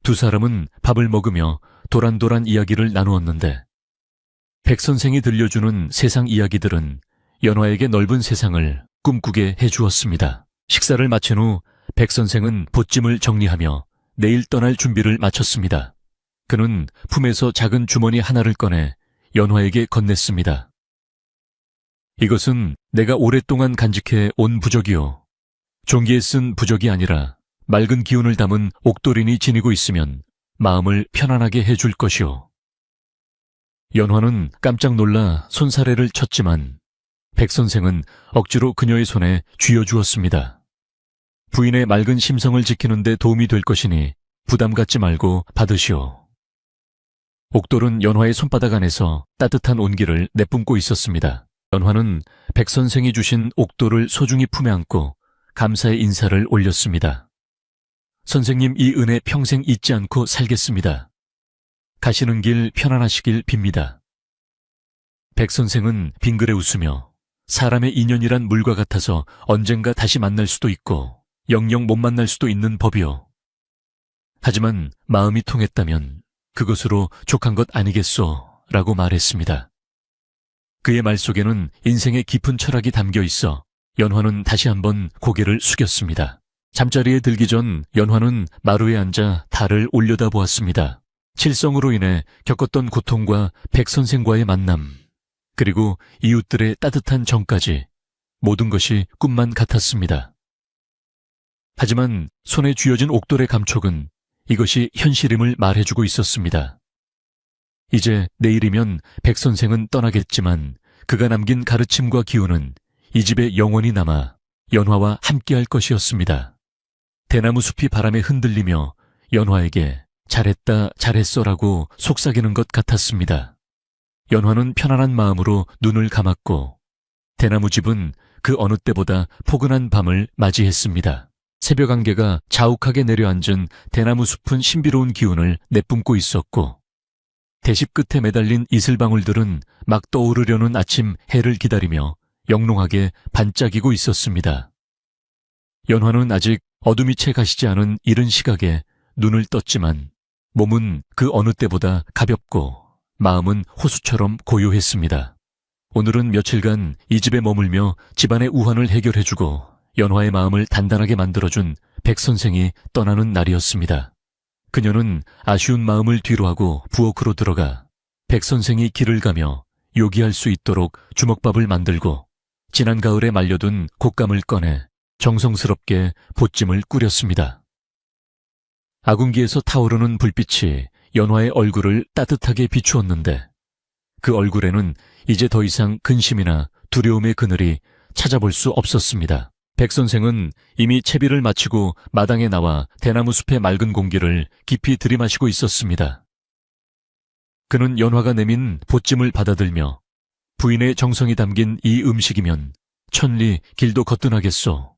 Speaker 1: 두 사람은 밥을 먹으며 도란도란 이야기를 나누었는데 백선생이 들려주는 세상 이야기들은 연화에게 넓은 세상을 꿈꾸게 해주었습니다. 식사를 마친 후 백선생은 보찜을 정리하며 내일 떠날 준비를 마쳤습니다. 그는 품에서 작은 주머니 하나를 꺼내 연화에게 건넸습니다. 이것은 내가 오랫동안 간직해 온 부적이요. 종기에 쓴 부적이 아니라 맑은 기운을 담은 옥돌인이 지니고 있으면 마음을 편안하게 해줄 것이요. 연화는 깜짝 놀라 손사래를 쳤지만 백선생은 억지로 그녀의 손에 쥐어주었습니다. 부인의 맑은 심성을 지키는 데 도움이 될 것이니 부담 갖지 말고 받으시오. 옥돌은 연화의 손바닥 안에서 따뜻한 온기를 내뿜고 있었습니다. 연화는 백 선생이 주신 옥돌을 소중히 품에 안고 감사의 인사를 올렸습니다. 선생님, 이 은혜 평생 잊지 않고 살겠습니다. 가시는 길 편안하시길 빕니다. 백 선생은 빙그레 웃으며 사람의 인연이란 물과 같아서 언젠가 다시 만날 수도 있고 영영 못 만날 수도 있는 법이요. 하지만 마음이 통했다면 그것으로 족한 것 아니겠소? 라고 말했습니다. 그의 말 속에는 인생의 깊은 철학이 담겨 있어 연화는 다시 한번 고개를 숙였습니다. 잠자리에 들기 전 연화는 마루에 앉아 달을 올려다보았습니다. 칠성으로 인해 겪었던 고통과 백 선생과의 만남, 그리고 이웃들의 따뜻한 정까지 모든 것이 꿈만 같았습니다. 하지만 손에 쥐어진 옥돌의 감촉은 이것이 현실임을 말해주고 있었습니다. 이제 내일이면 백 선생은 떠나겠지만 그가 남긴 가르침과 기운은 이 집에 영원히 남아 연화와 함께할 것이었습니다. 대나무 숲이 바람에 흔들리며 연화에게 잘했다, 잘했어라고 속삭이는 것 같았습니다. 연화는 편안한 마음으로 눈을 감았고 대나무 집은 그 어느 때보다 포근한 밤을 맞이했습니다. 새벽 안개가 자욱하게 내려앉은 대나무 숲은 신비로운 기운을 내뿜고 있었고 대십 끝에 매달린 이슬방울들은 막 떠오르려는 아침 해를 기다리며 영롱하게 반짝이고 있었습니다. 연화는 아직 어둠이 채 가시지 않은 이른 시각에 눈을 떴지만 몸은 그 어느 때보다 가볍고 마음은 호수처럼 고요했습니다. 오늘은 며칠간 이 집에 머물며 집안의 우환을 해결해주고 연화의 마음을 단단하게 만들어준 백 선생이 떠나는 날이었습니다. 그녀는 아쉬운 마음을 뒤로하고 부엌으로 들어가 백 선생이 길을 가며 요기할 수 있도록 주먹밥을 만들고 지난 가을에 말려둔 곶감을 꺼내 정성스럽게 보찜을 꾸렸습니다. 아궁기에서 타오르는 불빛이 연화의 얼굴을 따뜻하게 비추었는데 그 얼굴에는 이제 더 이상 근심이나 두려움의 그늘이 찾아볼 수 없었습니다. 백 선생은 이미 채비를 마치고 마당에 나와 대나무 숲의 맑은 공기를 깊이 들이마시고 있었습니다. 그는 연화가 내민 보찜을 받아들며 부인의 정성이 담긴 이 음식이면 천리 길도 거뜬하겠소.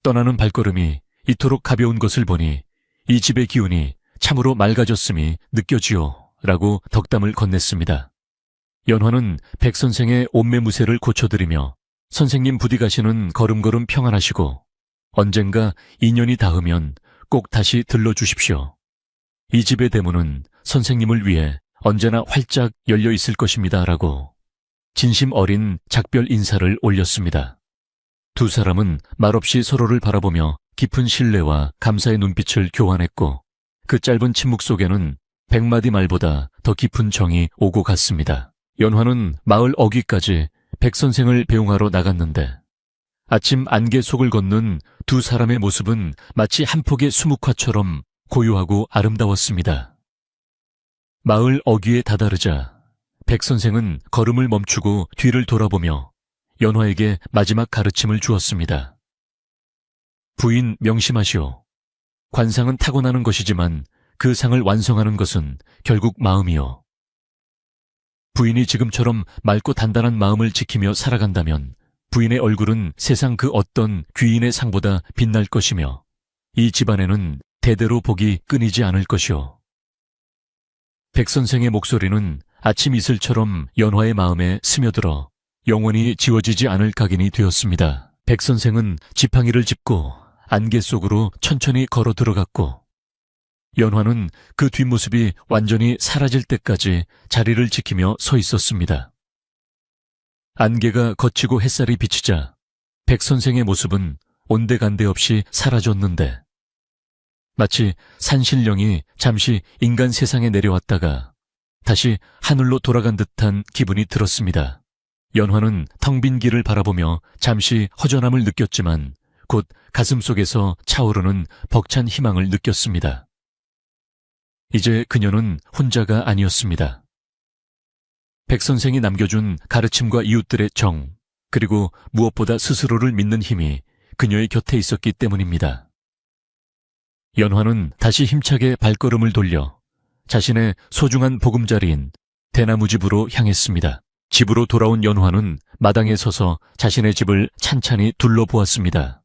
Speaker 1: 떠나는 발걸음이 이토록 가벼운 것을 보니 이 집의 기운이 참으로 맑아졌음이 느껴지오 라고 덕담을 건넸습니다. 연화는 백 선생의 옷매무새를 고쳐드리며 선생님 부디 가시는 걸음걸음 평안하시고 언젠가 인연이 닿으면 꼭 다시 들러주십시오. 이 집의 대문은 선생님을 위해 언제나 활짝 열려 있을 것입니다 라고 진심 어린 작별 인사를 올렸습니다. 두 사람은 말없이 서로를 바라보며 깊은 신뢰와 감사의 눈빛을 교환했고 그 짧은 침묵 속에는 100마디 말보다 더 깊은 정이 오고 갔습니다. 연화는 마을 어귀까지 백 선생을 배웅하러 나갔는데 아침 안개 속을 걷는 두 사람의 모습은 마치 한 폭의 수묵화처럼 고요하고 아름다웠습니다. 마을 어귀에 다다르자 백 선생은 걸음을 멈추고 뒤를 돌아보며 연화에게 마지막 가르침을 주었습니다. 부인 명심하시오. 관상은 타고나는 것이지만 그 상을 완성하는 것은 결국 마음이요. 부인이 지금처럼 맑고 단단한 마음을 지키며 살아간다면 부인의 얼굴은 세상 그 어떤 귀인의 상보다 빛날 것이며 이 집안에는 대대로 복이 끊이지 않을 것이오. 백 선생의 목소리는 아침 이슬처럼 연화의 마음에 스며들어 영원히 지워지지 않을 각인이 되었습니다. 백 선생은 지팡이를 짚고 안개 속으로 천천히 걸어 들어갔고 연화는 그 뒷모습이 완전히 사라질 때까지 자리를 지키며 서 있었습니다. 안개가 걷히고 햇살이 비치자 백 선생의 모습은 온데간데 없이 사라졌는데 마치 산신령이 잠시 인간 세상에 내려왔다가 다시 하늘로 돌아간 듯한 기분이 들었습니다. 연화는 텅 빈 길을 바라보며 잠시 허전함을 느꼈지만 곧 가슴속에서 차오르는 벅찬 희망을 느꼈습니다. 이제 그녀는 혼자가 아니었습니다. 백 선생이 남겨준 가르침과 이웃들의 정, 그리고 무엇보다 스스로를 믿는 힘이 그녀의 곁에 있었기 때문입니다. 연화는 다시 힘차게 발걸음을 돌려 자신의 소중한 보금자리인 대나무집으로 향했습니다. 집으로 돌아온 연화는 마당에 서서 자신의 집을 찬찬히 둘러보았습니다.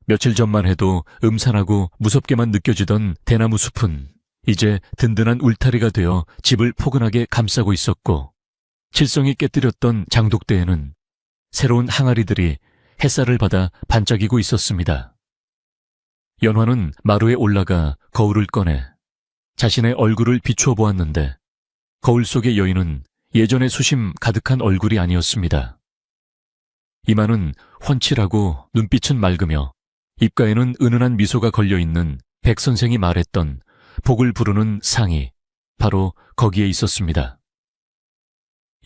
Speaker 1: 며칠 전만 해도 음산하고 무섭게만 느껴지던 대나무 숲은 이제 든든한 울타리가 되어 집을 포근하게 감싸고 있었고, 칠성이 깨뜨렸던 장독대에는 새로운 항아리들이 햇살을 받아 반짝이고 있었습니다. 연화는 마루에 올라가 거울을 꺼내 자신의 얼굴을 비추어 보았는데, 거울 속의 여인은 예전의 수심 가득한 얼굴이 아니었습니다. 이마는 훤칠하고 눈빛은 맑으며 입가에는 은은한 미소가 걸려있는 백 선생이 말했던 복을 부르는 상이 바로 거기에 있었습니다.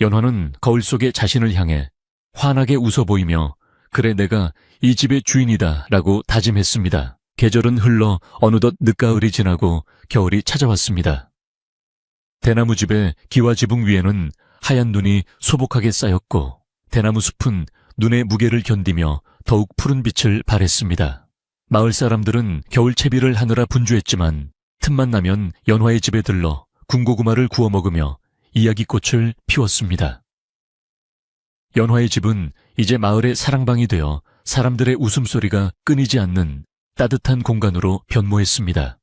Speaker 1: 연화는 거울 속의 자신을 향해 환하게 웃어 보이며 그래 내가 이 집의 주인이다 라고 다짐했습니다. 계절은 흘러 어느덧 늦가을이 지나고 겨울이 찾아왔습니다. 대나무 집의 기와 지붕 위에는 하얀 눈이 소복하게 쌓였고 대나무 숲은 눈의 무게를 견디며 더욱 푸른 빛을 발했습니다. 마을 사람들은 겨울 채비를 하느라 분주했지만 틈만 나면 연화의 집에 들러 군고구마를 구워 먹으며 이야기꽃을 피웠습니다. 연화의 집은 이제 마을의 사랑방이 되어 사람들의 웃음소리가 끊이지 않는 따뜻한 공간으로 변모했습니다.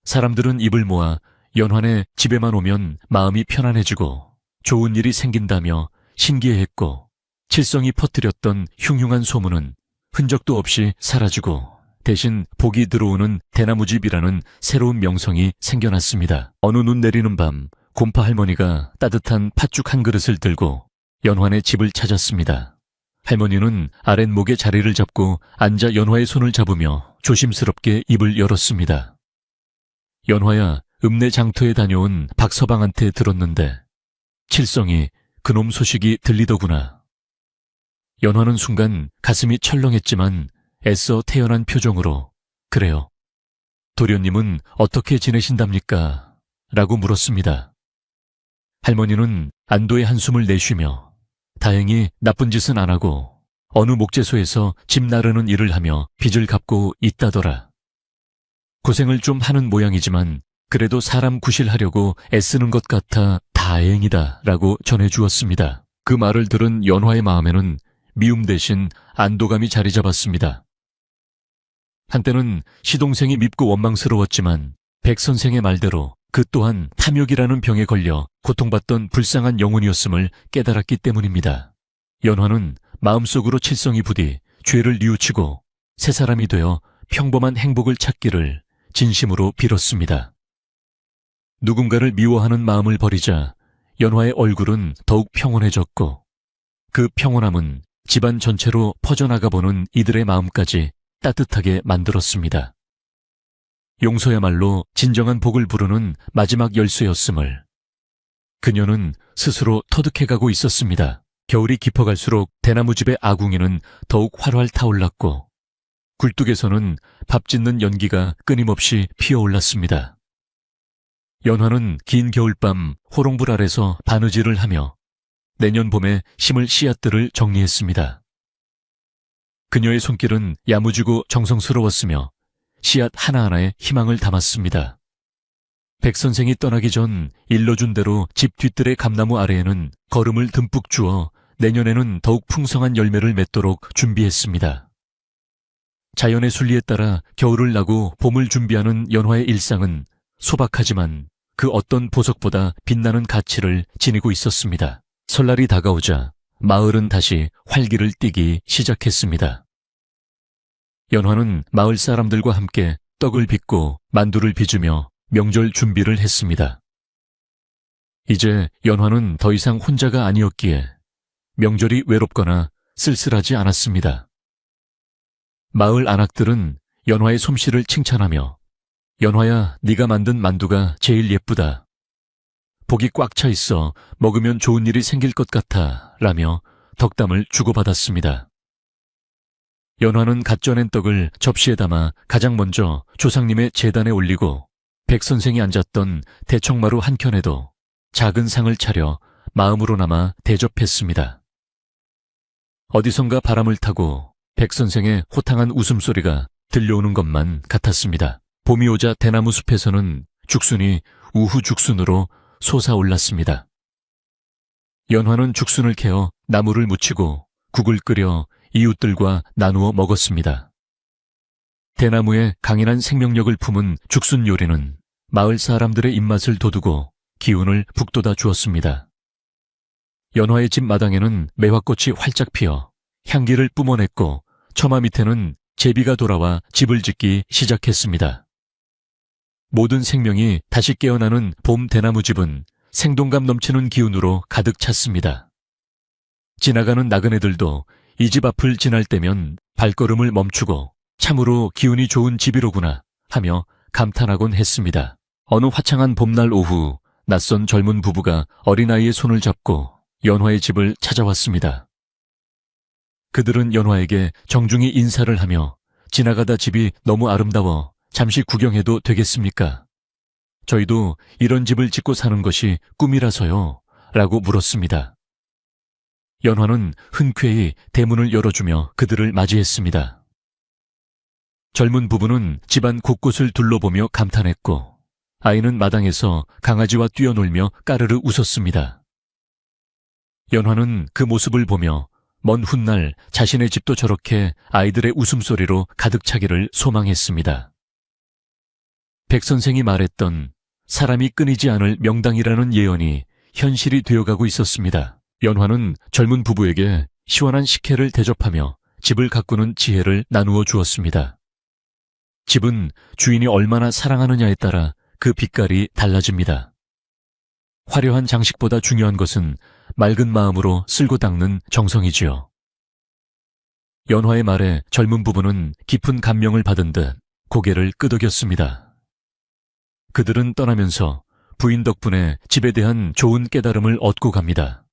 Speaker 1: 사람들은 입을 모아 연화네 집에만 오면 마음이 편안해지고 좋은 일이 생긴다며 신기해했고, 칠성이 퍼뜨렸던 흉흉한 소문은 흔적도 없이 사라지고 대신 복이 들어오는 대나무집이라는 새로운 명성이 생겨났습니다. 어느 눈 내리는 밤, 곰파 할머니가 따뜻한 팥죽 한 그릇을 들고 연화네 집을 찾았습니다. 할머니는 아랫목에 자리를 잡고 앉아 연화의 손을 잡으며 조심스럽게 입을 열었습니다. 연화야, 읍내 장터에 다녀온 박서방한테 들었는데 칠성이 그놈 소식이 들리더구나. 연화는 순간 가슴이 철렁했지만 애써 태연한 표정으로 그래요. 도련님은 어떻게 지내신답니까? 라고 물었습니다. 할머니는 안도의 한숨을 내쉬며 다행히 나쁜 짓은 안 하고 어느 목재소에서 집 나르는 일을 하며 빚을 갚고 있다더라. 고생을 좀 하는 모양이지만 그래도 사람 구실하려고 애쓰는 것 같아 다행이다 라고 전해주었습니다. 그 말을 들은 연화의 마음에는 미움 대신 안도감이 자리 잡았습니다. 한때는 시동생이 밉고 원망스러웠지만 백 선생의 말대로 그 또한 탐욕이라는 병에 걸려 고통받던 불쌍한 영혼이었음을 깨달았기 때문입니다. 연화는 마음속으로 칠성이 부디 죄를 뉘우치고 새 사람이 되어 평범한 행복을 찾기를 진심으로 빌었습니다. 누군가를 미워하는 마음을 버리자 연화의 얼굴은 더욱 평온해졌고 그 평온함은 집안 전체로 퍼져나가 보는 이들의 마음까지 따뜻하게 만들었습니다. 용서야말로 진정한 복을 부르는 마지막 열쇠였음을 그녀는 스스로 터득해가고 있었습니다. 겨울이 깊어갈수록 대나무집의 아궁이는 더욱 활활 타올랐고 굴뚝에서는 밥 짓는 연기가 끊임없이 피어올랐습니다. 연화는 긴 겨울밤 호롱불 아래서 바느질을 하며 내년 봄에 심을 씨앗들을 정리했습니다. 그녀의 손길은 야무지고 정성스러웠으며 씨앗 하나하나에 희망을 담았습니다. 백 선생이 떠나기 전 일러준 대로 집 뒤뜰의 감나무 아래에는 거름을 듬뿍 주어 내년에는 더욱 풍성한 열매를 맺도록 준비했습니다. 자연의 순리에 따라 겨울을 나고 봄을 준비하는 연화의 일상은 소박하지만 그 어떤 보석보다 빛나는 가치를 지니고 있었습니다. 설날이 다가오자 마을은 다시 활기를 띠기 시작했습니다. 연화는 마을 사람들과 함께 떡을 빚고 만두를 빚으며 명절 준비를 했습니다. 이제 연화는 더 이상 혼자가 아니었기에 명절이 외롭거나 쓸쓸하지 않았습니다. 마을 안악들은 연화의 솜씨를 칭찬하며 연화야, 네가 만든 만두가 제일 예쁘다. 복이 꽉 차 있어 먹으면 좋은 일이 생길 것 같아 라며 덕담을 주고받았습니다. 연화는 갓 쪄낸 떡을 접시에 담아 가장 먼저 조상님의 제단에 올리고 백 선생이 앉았던 대청마루 한켠에도 작은 상을 차려 마음으로나마 대접했습니다. 어디선가 바람을 타고 백 선생의 호탕한 웃음소리가 들려오는 것만 같았습니다. 봄이 오자 대나무 숲에서는 죽순이 우후 죽순으로 솟아올랐습니다. 연화는 죽순을 캐어 나물을 무치고 국을 끓여 이웃들과 나누어 먹었습니다. 대나무에 강인한 생명력을 품은 죽순 요리는 마을 사람들의 입맛을 돋우고 기운을 북돋아 주었습니다. 연화의 집 마당에는 매화꽃이 활짝 피어 향기를 뿜어냈고 처마 밑에는 제비가 돌아와 집을 짓기 시작했습니다. 모든 생명이 다시 깨어나는 봄 대나무 집은 생동감 넘치는 기운으로 가득 찼습니다. 지나가는 나그네들도 이 집 앞을 지날 때면 발걸음을 멈추고 참으로 기운이 좋은 집이로구나 하며 감탄하곤 했습니다. 어느 화창한 봄날 오후 낯선 젊은 부부가 어린아이의 손을 잡고 연화의 집을 찾아왔습니다. 그들은 연화에게 정중히 인사를 하며 지나가다 집이 너무 아름다워 잠시 구경해도 되겠습니까? 저희도 이런 집을 짓고 사는 것이 꿈이라서요 라고 물었습니다. 연화는 흔쾌히 대문을 열어주며 그들을 맞이했습니다. 젊은 부부는 집안 곳곳을 둘러보며 감탄했고 아이는 마당에서 강아지와 뛰어놀며 까르르 웃었습니다. 연화는 그 모습을 보며 먼 훗날 자신의 집도 저렇게 아이들의 웃음소리로 가득 차기를 소망했습니다. 백 선생이 말했던 사람이 끊이지 않을 명당이라는 예언이 현실이 되어가고 있었습니다. 연화는 젊은 부부에게 시원한 식혜를 대접하며 집을 가꾸는 지혜를 나누어 주었습니다. 집은 주인이 얼마나 사랑하느냐에 따라 그 빛깔이 달라집니다. 화려한 장식보다 중요한 것은 맑은 마음으로 쓸고 닦는 정성이지요. 연화의 말에 젊은 부부는 깊은 감명을 받은 듯 고개를 끄덕였습니다. 그들은 떠나면서 부인 덕분에 집에 대한 좋은 깨달음을 얻고 갑니다.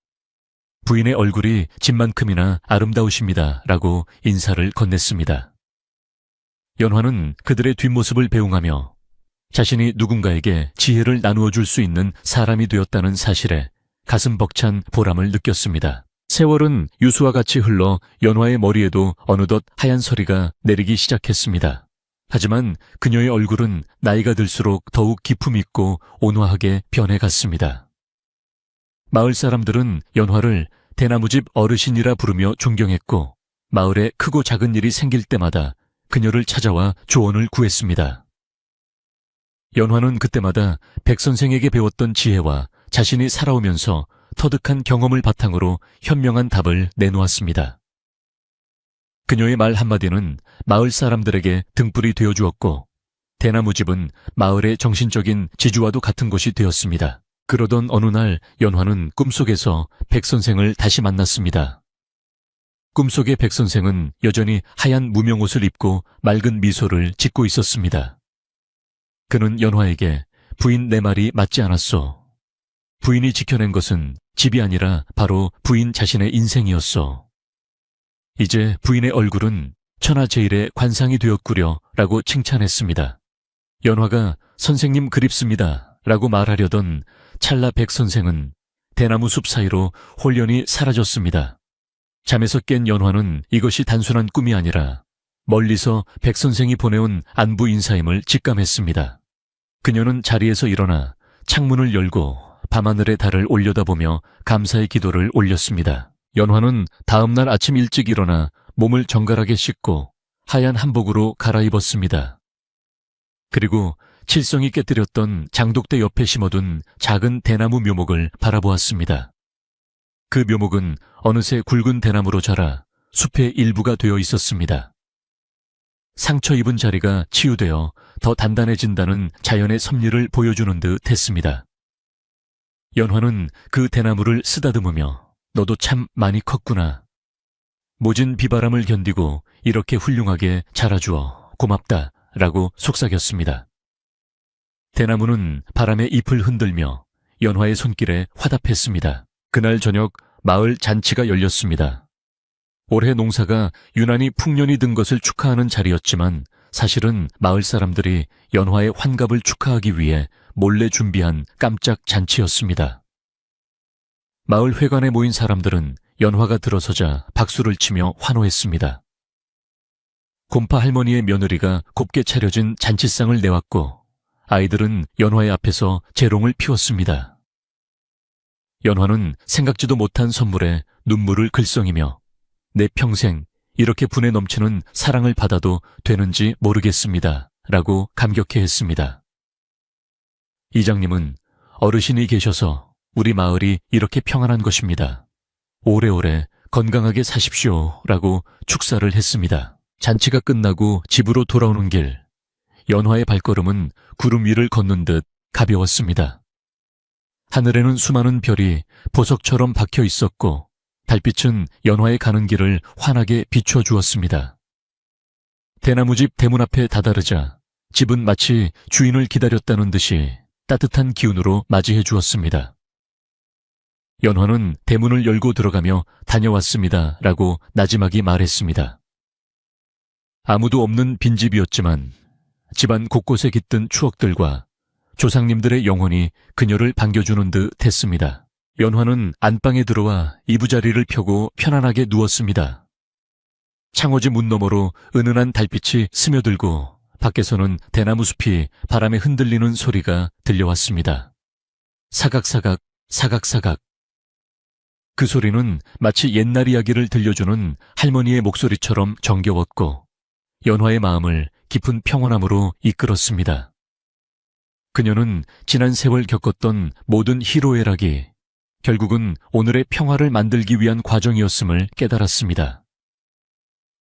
Speaker 1: 부인의 얼굴이 집만큼이나 아름다우십니다 라고 인사를 건넸습니다. 연화는 그들의 뒷모습을 배웅하며 자신이 누군가에게 지혜를 나누어 줄 수 있는 사람이 되었다는 사실에 가슴 벅찬 보람을 느꼈습니다. 세월은 유수와 같이 흘러 연화의 머리에도 어느덧 하얀 서리가 내리기 시작했습니다. 하지만 그녀의 얼굴은 나이가 들수록 더욱 기품 있고 온화하게 변해갔습니다. 마을 사람들은 연화를 대나무집 어르신이라 부르며 존경했고 마을에 크고 작은 일이 생길 때마다 그녀를 찾아와 조언을 구했습니다. 연화는 그때마다 백 선생에게 배웠던 지혜와 자신이 살아오면서 터득한 경험을 바탕으로 현명한 답을 내놓았습니다. 그녀의 말 한마디는 마을 사람들에게 등불이 되어주었고 대나무집은 마을의 정신적인 지주와도 같은 것이 되었습니다. 그러던 어느 날 연화는 꿈속에서 백 선생을 다시 만났습니다. 꿈속의 백 선생은 여전히 하얀 무명옷을 입고 맑은 미소를 짓고 있었습니다. 그는 연화에게 부인 내 말이 맞지 않았소. 부인이 지켜낸 것은 집이 아니라 바로 부인 자신의 인생이었소. 이제 부인의 얼굴은 천하제일의 관상이 되었구려 라고 칭찬했습니다. 연화가 선생님 그립습니다 라고 말하려던 찰나 백 선생은 대나무 숲 사이로 홀연히 사라졌습니다. 잠에서 깬 연화는 이것이 단순한 꿈이 아니라 멀리서 백 선생이 보내온 안부 인사임을 직감했습니다. 그녀는 자리에서 일어나 창문을 열고 밤하늘의 달을 올려다보며 감사의 기도를 올렸습니다. 연화는 다음날 아침 일찍 일어나 몸을 정갈하게 씻고 하얀 한복으로 갈아입었습니다. 그리고 칠성이 깨뜨렸던 장독대 옆에 심어둔 작은 대나무 묘목을 바라보았습니다. 그 묘목은 어느새 굵은 대나무로 자라 숲의 일부가 되어 있었습니다. 상처 입은 자리가 치유되어 더 단단해진다는 자연의 섭리를 보여주는 듯 했습니다. 연화는 그 대나무를 쓰다듬으며 너도 참 많이 컸구나. 모진 비바람을 견디고 이렇게 훌륭하게 자라주어 고맙다 라고 속삭였습니다. 대나무는 바람에 잎을 흔들며 연화의 손길에 화답했습니다. 그날 저녁 마을 잔치가 열렸습니다. 올해 농사가 유난히 풍년이 든 것을 축하하는 자리였지만 사실은 마을 사람들이 연화의 환갑을 축하하기 위해 몰래 준비한 깜짝 잔치였습니다. 마을 회관에 모인 사람들은 연화가 들어서자 박수를 치며 환호했습니다. 곰파 할머니의 며느리가 곱게 차려진 잔치상을 내왔고 아이들은 연화의 앞에서 재롱을 피웠습니다. 연화는 생각지도 못한 선물에 눈물을 글썽이며 내 평생 이렇게 분에 넘치는 사랑을 받아도 되는지 모르겠습니다. 라고 감격해했습니다. 이장님은 어르신이 계셔서 우리 마을이 이렇게 평안한 것입니다. 오래오래 건강하게 사십시오. 라고 축사를 했습니다. 잔치가 끝나고 집으로 돌아오는 길, 연화의 발걸음은 구름 위를 걷는 듯 가벼웠습니다. 하늘에는 수많은 별이 보석처럼 박혀 있었고 달빛은 연화의 가는 길을 환하게 비춰 주었습니다. 대나무집 대문 앞에 다다르자 집은 마치 주인을 기다렸다는 듯이 따뜻한 기운으로 맞이해 주었습니다. 연화는 대문을 열고 들어가며 다녀왔습니다. 라고 나지막이 말했습니다. 아무도 없는 빈집이었지만 집안 곳곳에 깃든 추억들과 조상님들의 영혼이 그녀를 반겨주는 듯 했습니다. 연화는 안방에 들어와 이부자리를 펴고 편안하게 누웠습니다. 창호지 문 너머로 은은한 달빛이 스며들고 밖에서는 대나무 숲이 바람에 흔들리는 소리가 들려왔습니다. 사각사각, 사각사각. 그 소리는 마치 옛날 이야기를 들려주는 할머니의 목소리처럼 정겨웠고 연화의 마음을 깊은 평온함으로 이끌었습니다. 그녀는 지난 세월 겪었던 모든 희로애락이 결국은 오늘의 평화를 만들기 위한 과정이었음을 깨달았습니다.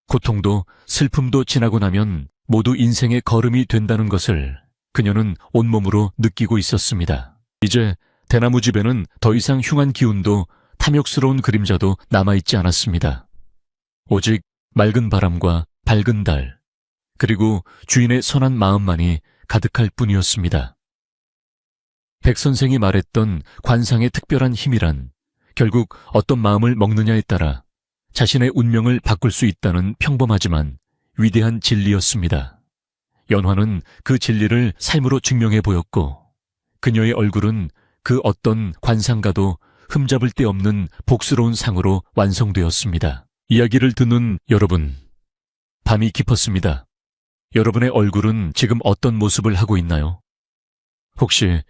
Speaker 1: 고통도 슬픔도 지나고 나면 모두 인생의 걸음이 된다는 것을 그녀는 온몸으로 느끼고 있었습니다. 이제 대나무 집에는 더 이상 흉한 기운도 탐욕스러운 그림자도 남아있지 않았습니다. 오직 맑은 바람과 밝은 달, 그리고 주인의 선한 마음만이 가득할 뿐이었습니다. 백 선생이 말했던 관상의 특별한 힘이란 결국 어떤 마음을 먹느냐에 따라 자신의 운명을 바꿀 수 있다는 평범하지만 위대한 진리였습니다. 연화는 그 진리를 삶으로 증명해 보였고 그녀의 얼굴은 그 어떤 관상가도 흠잡을 데 없는 복스러운 상으로 완성되었습니다. 이야기를 듣는 여러분, 밤이 깊었습니다. 여러분의 얼굴은 지금 어떤 모습을 하고 있나요? 혹시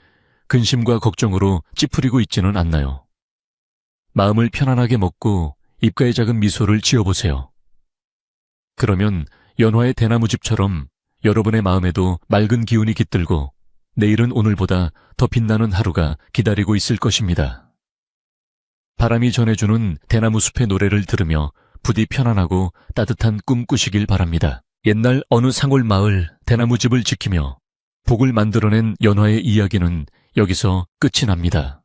Speaker 1: 근심과 걱정으로 찌푸리고 있지는 않나요? 마음을 편안하게 먹고 입가에 작은 미소를 지어보세요. 그러면 연화의 대나무집처럼 여러분의 마음에도 맑은 기운이 깃들고 내일은 오늘보다 더 빛나는 하루가 기다리고 있을 것입니다. 바람이 전해주는 대나무 숲의 노래를 들으며 부디 편안하고 따뜻한 꿈 꾸시길 바랍니다. 옛날 어느 상골 마을 대나무집을 지키며 복을 만들어낸 연화의 이야기는 여기서 끝이 납니다.